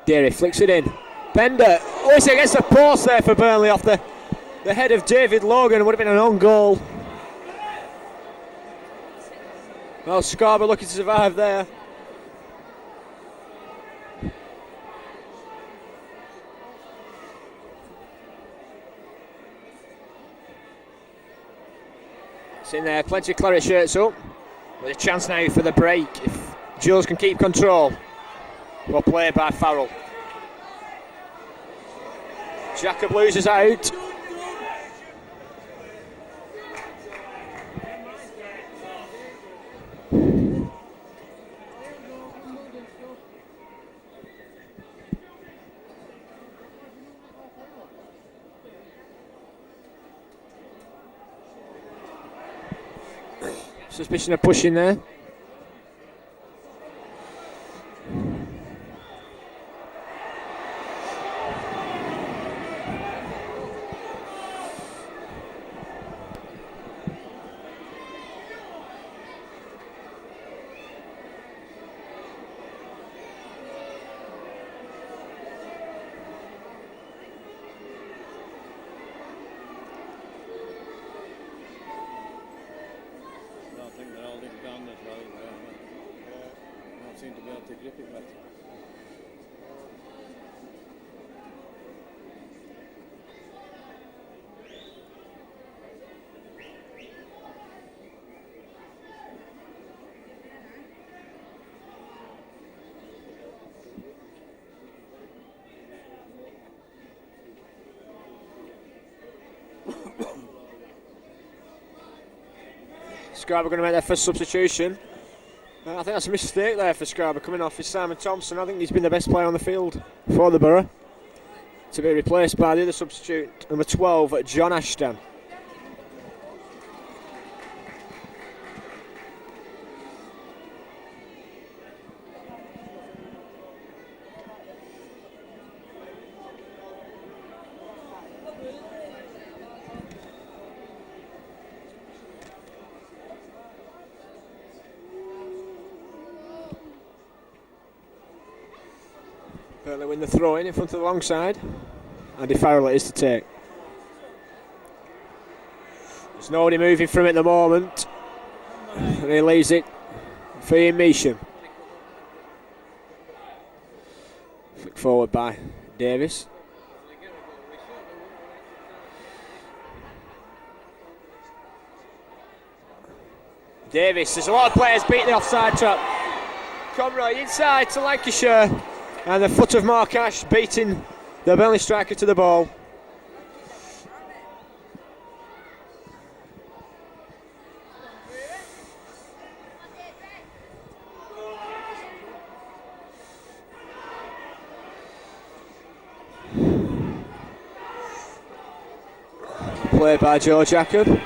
Deary flicks it in. Bender. Oh, it's against the post there for Burnley off the head of David Logan. It would have been an own goal. Well, Scarborough looking to survive there. In there, plenty of claret shirts up, with a chance now for the break if Jules can keep control. Well played by Farrell. Jacob loses out. Suspicion of pushing there. Seem to be able to grip it better. Scarborough going to make their first substitution. I think that's a mistake there for Scarborough coming off is Simon Thompson. I think he's been the best player on the field for the Borough. To be replaced by the other substitute, number 12, John Ashton. Burnley win the throw in front of the long side. Andy Farrell it is to take. There's nobody moving from it at the moment. And he leaves it for Ian Measham. Flick forward by Davis. Davis, there's a lot of players beating the offside trap. Conroy inside to Lancashire, and the foot of Mark Ash beating the Burnley striker to the ball. Play by Joe Jacob.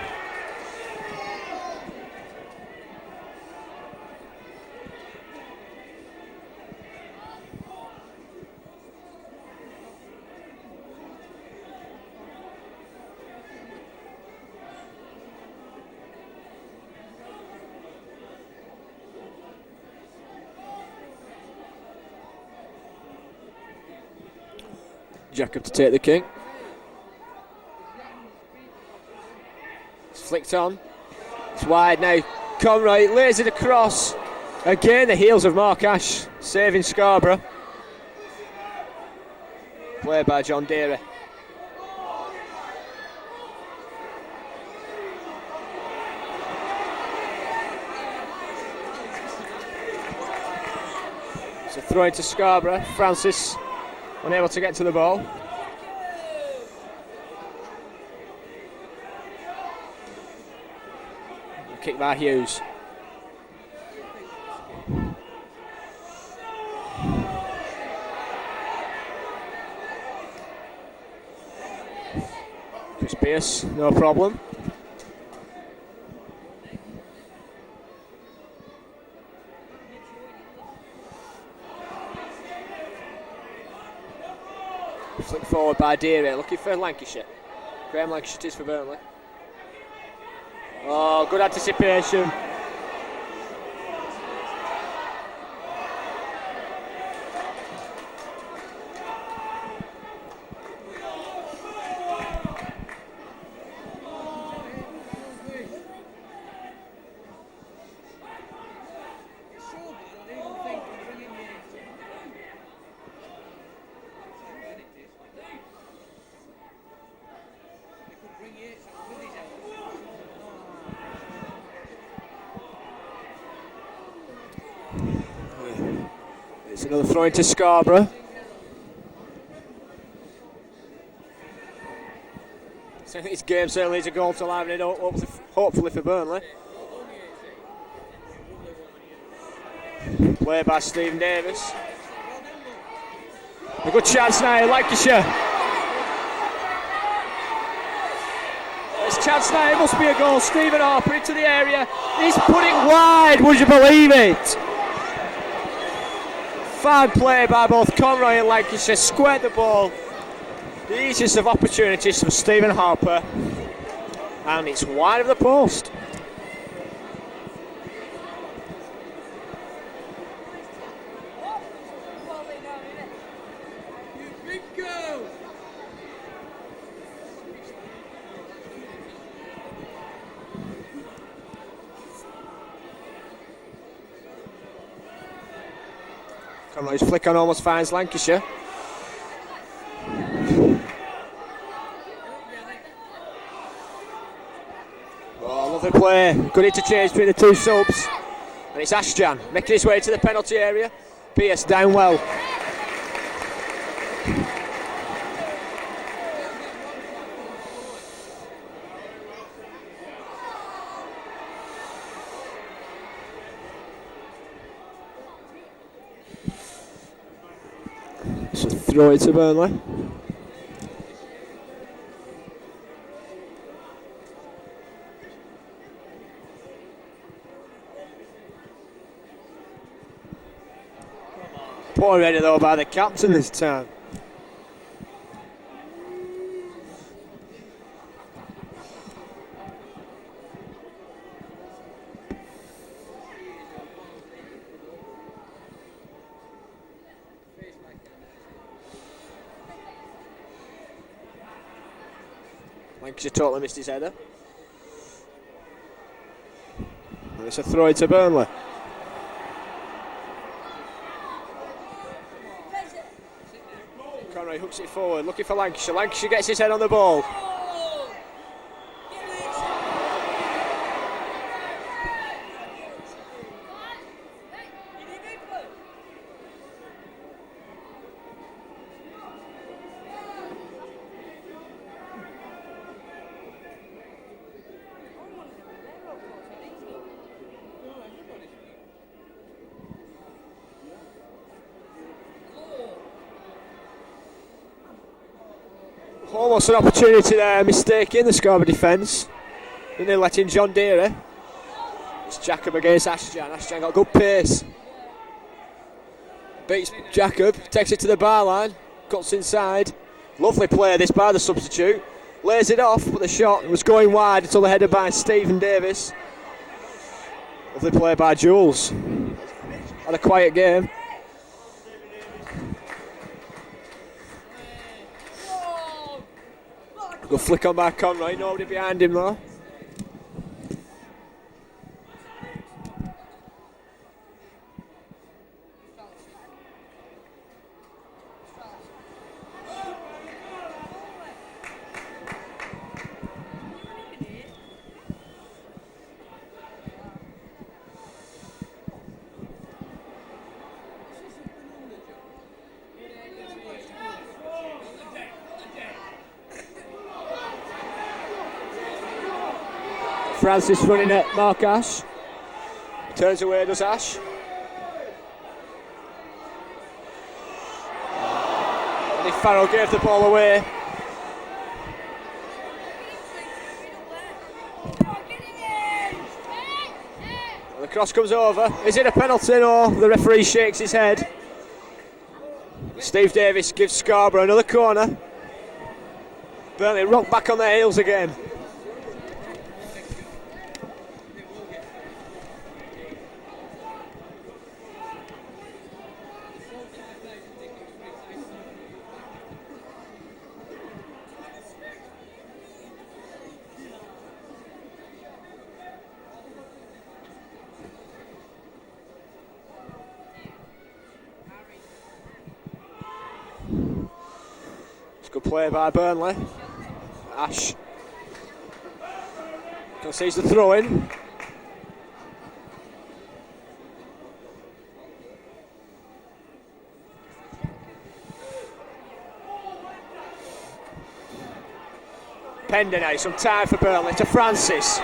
Jacob to take the kick. It's flicked on. It's wide now. Conroy lays it across. Again, the heels of Mark Ash, saving Scarborough. Play by John Deary. It's a throw into Scarborough. Francis unable to get to the ball. Kick by Hughes. Chris Pearce, no problem. Flick forward by Deary, looking for Lancashire. Graham Lancashire it is for Burnley. Oh, good anticipation. It's another throw into Scarborough. So I think this game certainly is a goal to liven it up, hopefully for Burnley. Play by Stephen Davis. A good chance now, Lancashire. It's a chance now, it must be a goal. Stephen Harper into the area. He's put it wide, would you believe it? Fine play by both Conroy and Lancashire, squared the ball. The easiest of opportunities for Stephen Harper, and it's wide of the post. Conroy's flick on almost finds Lancashire. Oh, lovely play. Good interchange between the two subs. And it's Ashjan making his way to the penalty area. Pearce down well. So throw it to Burnley. Poor header though by the captain this time. Lancashire totally missed his header. And it's a throw to Burnley. Conroy hooks it forward, looking for Lancashire. Lancashire gets his head on the ball. Almost an opportunity there, mistake in the Scarborough defence. And they're letting John Deere. It's Jacob against Ashjan. Ashjan got good pace. Beats Jacob, takes it to the bar line, cuts inside. Lovely play this by the substitute. Lays it off, but the shot was going wide until the header by Stephen Davis. Lovely play by Jules. Had a quiet game. Good flick on by Conroy, nobody behind him though. Francis running at Mark Ash. Turns away, does Ash. And Farrell gave the ball away. And the cross comes over. Is it a penalty? No, the referee shakes his head. Steve Davis gives Scarborough another corner. Burnley rock back on their heels again. Good play by Burnley. Ash concedes the throw in. Pender now, some time for Burnley to Francis.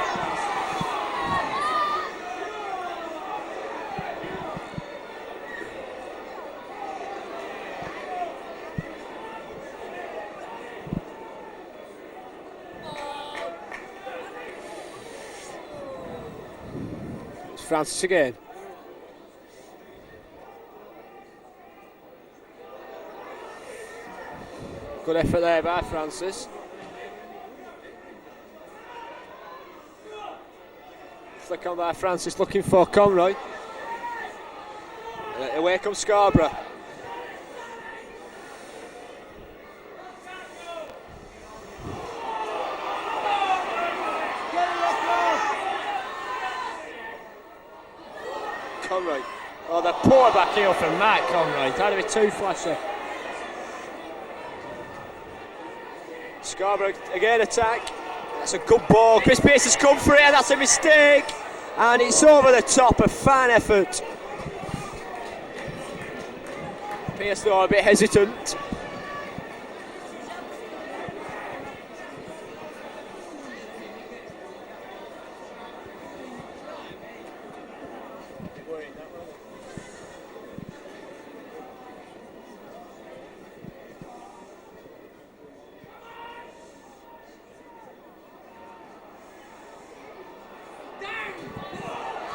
Francis again. Good effort there by Francis. Flick on by Francis looking for Conroy. And away comes Scarborough. Conroy. Oh, the poor back heel from Matt Conroy. That'd be too flashy. Scarborough again attack. That's a good ball. Chris Pearce has come for it, and that's a mistake. And it's over the top. A fine effort. Pearce though a bit hesitant.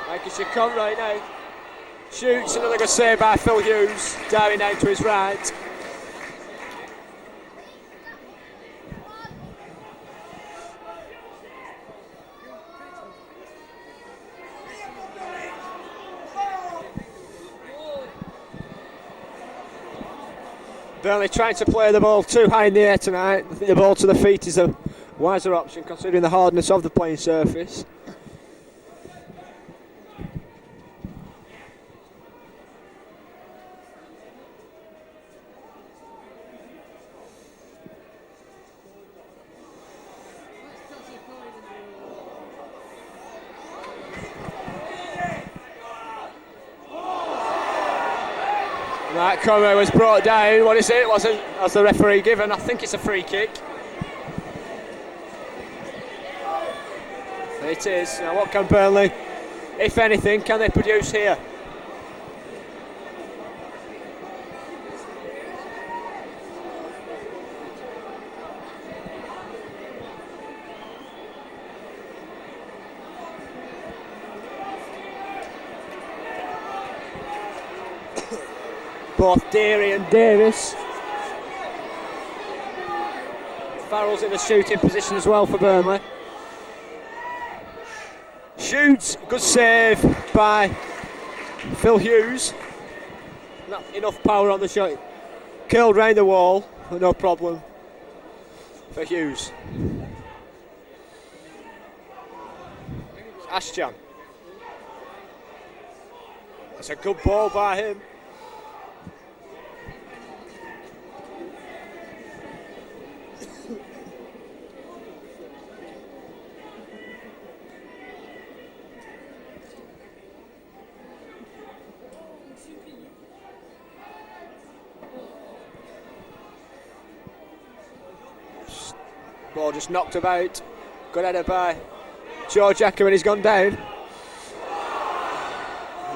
Lancashire Conroy now shoots, another good save by Phil Hughes, diving down to his right. Burnley trying to play the ball too high in the air tonight. I think the ball to the feet is a wiser option considering the hardness of the playing surface. Right, Conway was brought down. What is it? Has the referee given? I think it's a free kick. It is. Now what can Burnley, if anything, can they produce here? Both Deary and Davis. Farrell's in a shooting position as well for Burnley. Shoots, good save by Phil Hughes. Not enough power on the shot. Curled round the wall, but no problem for Hughes. Ashjan. That's a good ball by him. Ball just knocked about. Good header by George Acker when he's gone down.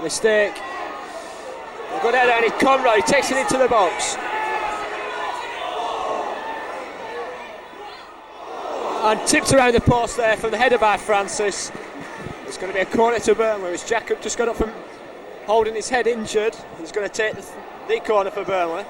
Mistake. A good header and it's Conroy. He takes it into the box. And tips around the post there from the header by Francis. It's going to be a corner to Burnley. As Jacob just got up from holding his head injured. He's going to take the corner for Burnley.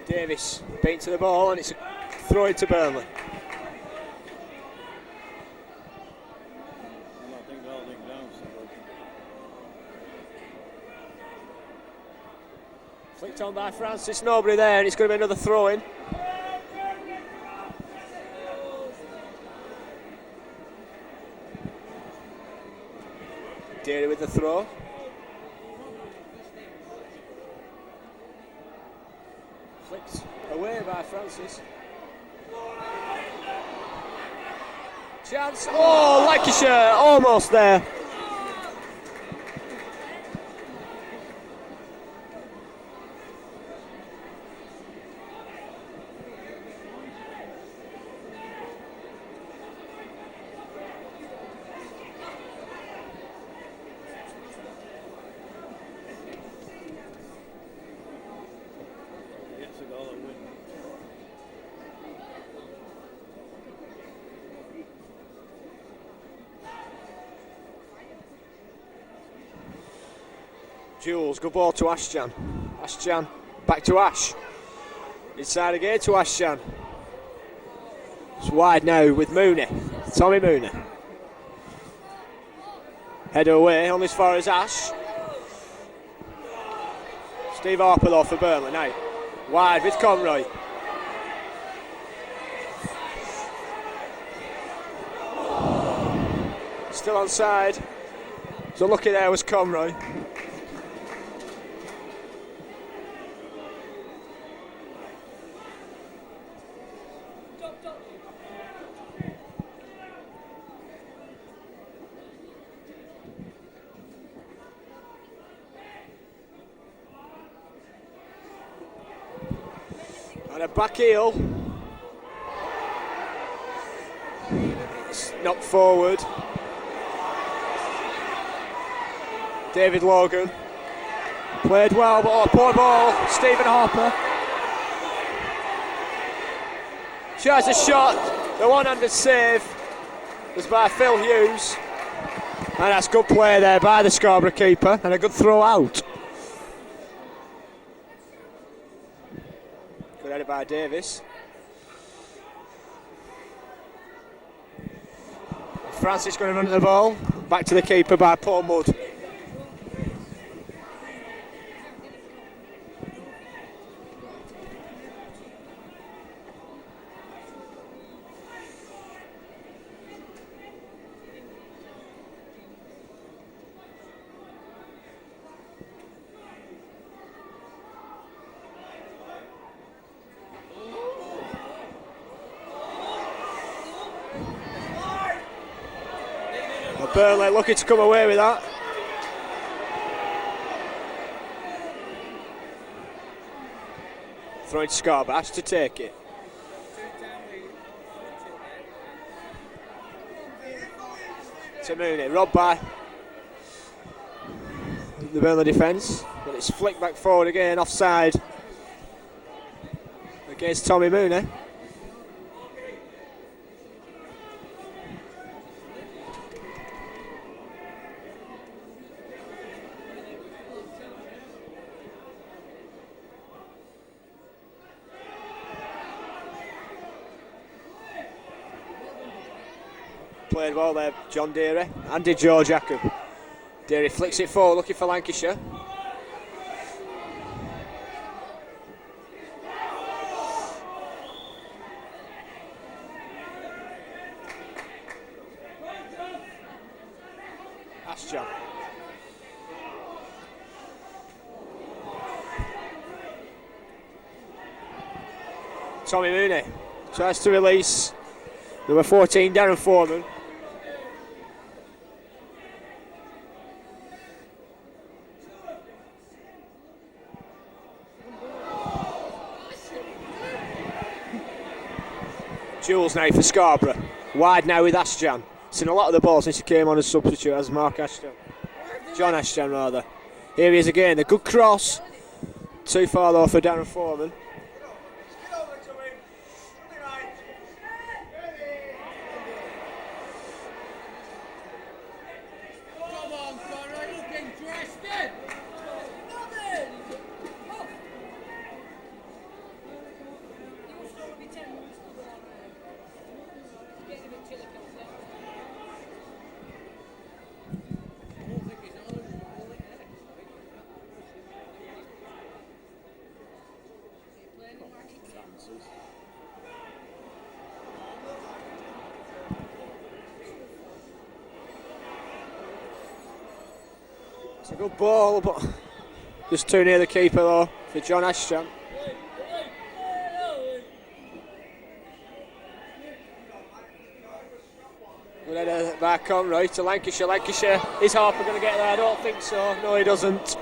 Davis beaten to the ball and it's a throw into Burnley. Flicked on by Francis, nobody there, and it's going to be another throw in. Deary with the throw. Flicked away by Francis. Chance. Oh, Lancashire, almost there. Jules, good ball to Ashjan. Ashjan, back to Ash. Inside again to Ashjan. It's wide now with Mooney. Tommy Mooney. Header away, only as far as Ash. Steve Harper though for Burnley now. Wide with Conroy. Still onside. So lucky there was Conroy. And a back heel. It's knocked forward. David Logan. Played well, but poor ball. Stephen Harper. Tries a shot. The one-handed save was by Phil Hughes. And that's good play there by the Scarborough keeper. And a good throw out. Good headed by Davis. Francis going to run at the ball. Back to the keeper by Paul Mudd. Burnley looking to come away with that. Throwing to Scarborough, has to take it. To Mooney, robbed by the Burnley defence, but it's flicked back forward again, offside against Tommy Mooney. Played well there, John Deary, and did Joe Jacob. Deary flicks it forward, looking for Lancashire. Ashton. Tommy Mooney tries to release number 14, Darren Foreman. Jules now for Scarborough. Wide now with Ashton. Seen a lot of the ball since he came on as substitute as Mark Ashton. John Ashton rather. Here he is again, a good cross. Too far though for Darren Foreman. It's a good ball, but just too near the keeper though for John Ashton. Good header back on, right to Lancashire. Lancashire, is Harper going to get there? I don't think so. No, he doesn't.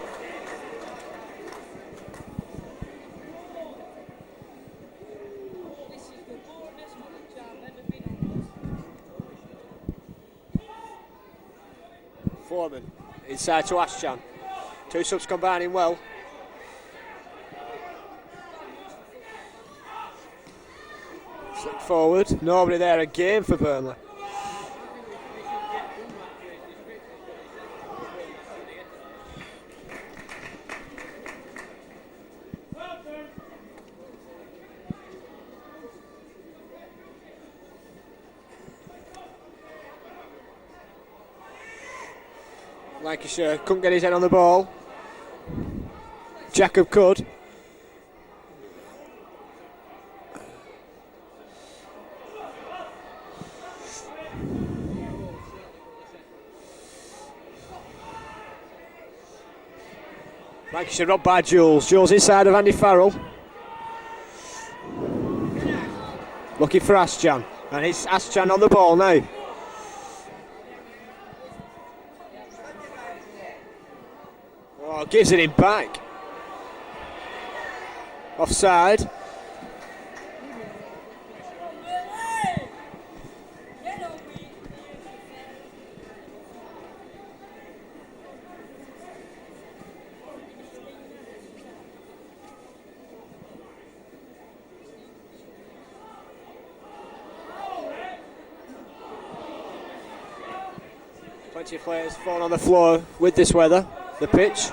Foreman inside to Ashton. Two subs combining well. Flick forward. Nobody there again for Burnley. Lancashire couldn't get his head on the ball. Jacob could. Lancashire robbed by Jules. Jules inside of Andy Farrell. Looking for Ashton. And it's Ashton on the ball now. Oh, gives it him back. Offside. Plenty of players falling on the floor with this weather, the pitch.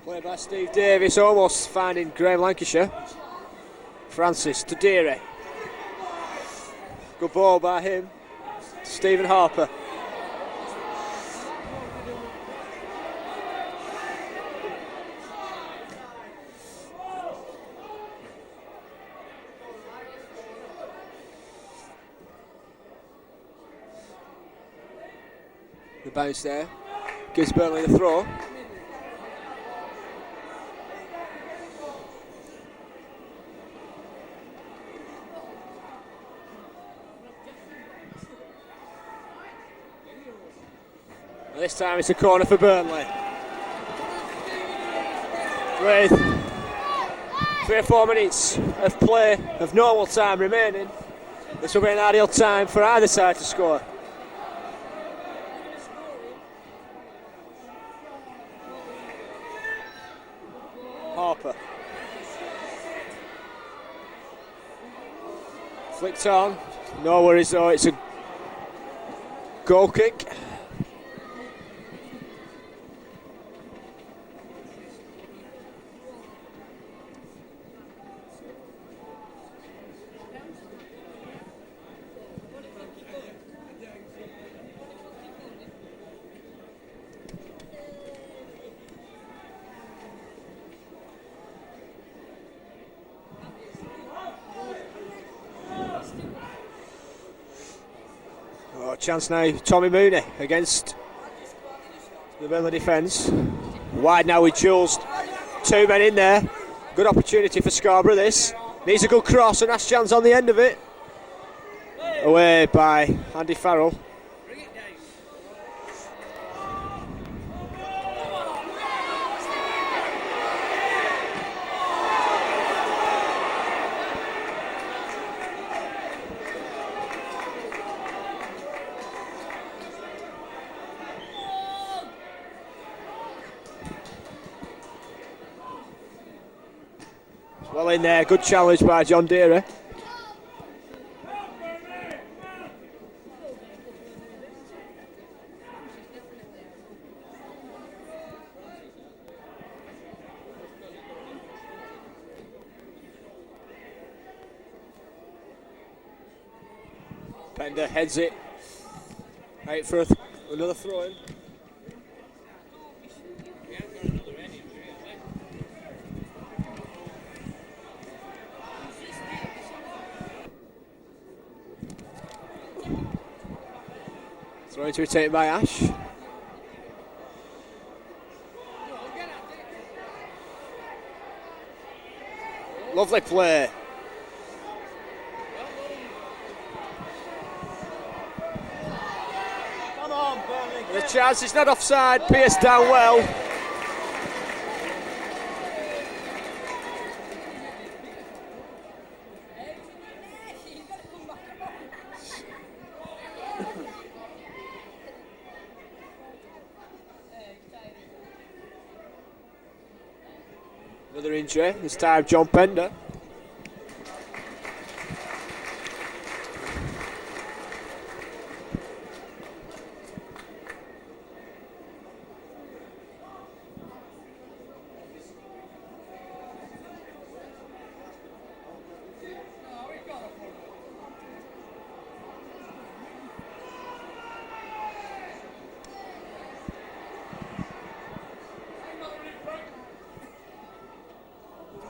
Played by Steve Davis, almost finding Graham Lancashire. Francis to Deary. Good ball by him. Stephen Harper. The bounce there gives Burnley the throw. This time it's a corner for Burnley. With 3 or 4 minutes of play, of normal time remaining, this will be an ideal time for either side to score. Harper. Flicked on. No worries though, it's a goal kick. Chance now, Tommy Mooney against the Burnley defence. Wide now with Jules. 2 men in there. Good opportunity for Scarborough this. Needs a good cross and Ashjan's on the end of it. Away by Andy Farrell. Well in there, good challenge by John Deere. Pender heads it out for another throw in. Throw to be taken by Ash. Lovely play. Come on, Burnley. The chance is not offside. Pierce down well. Another injury, this time John Pender.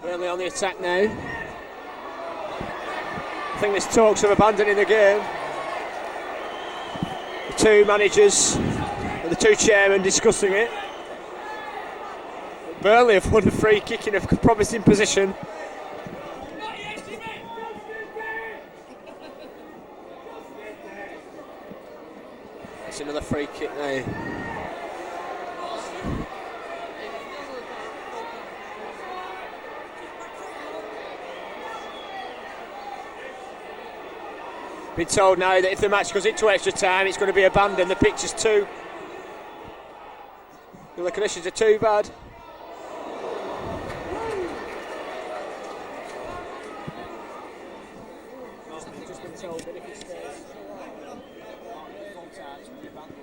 Burnley on the attack now. I think there's talks of abandoning the game. The two managers and the two chairmen discussing it. Burnley have won a free kick in a promising position. It's another free kick now. Been told now that if the match goes into extra time, it's going to be abandoned. The pitch is too. The conditions are too bad. Just been told that if it stays full time, it's going to be abandoned.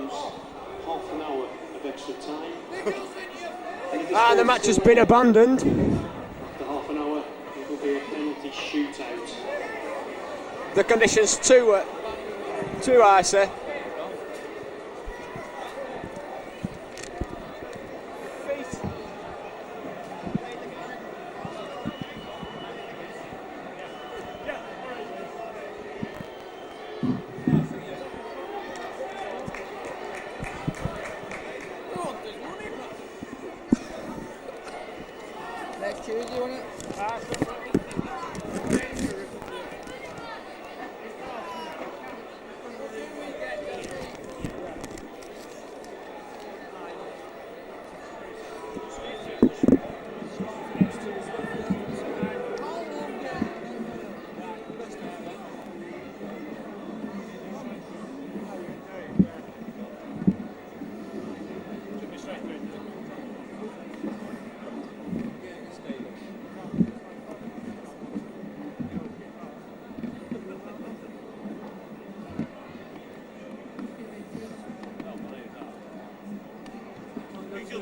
allows half an hour of extra time. And the match has been abandoned. After half an hour, it will be a penalty shootout. The conditions too icy. Next Tuesday, wasn't it?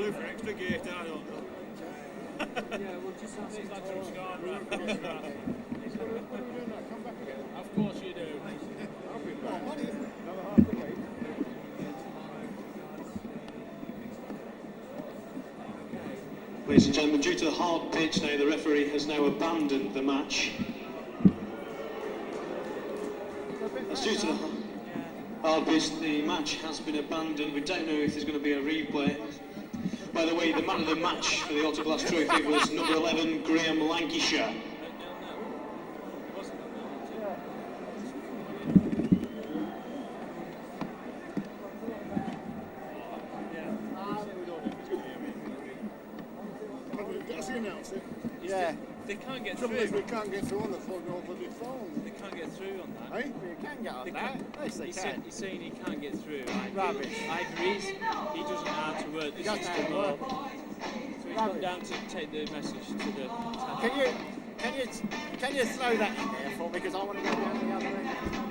For extra gate, I don't know. Yeah, we'll just have These lads from Scarborough. Come back again. Of course you do. I'll be back. Another half a week. Ladies and gentlemen, due to the hard pitch now, the referee has now abandoned the match. As due to the hard pitch, the match has been abandoned. We don't know if there's going to be a replay. By the way, the man of the match for the Autoglass Trophy was number 11, Graham Lancashire. Does he announce it? Yeah. They can't get through. We can't get through on the phone over the phone. They can't get through on that. Hey? You can get on They that. can't. Yes, they can. He's saying he can't get through. Rubbish. I agree. He doesn't know how to work the Doesn't system know well. how So he's gone down to take the message to the Can you throw that in there for me, because I want to go down the other end.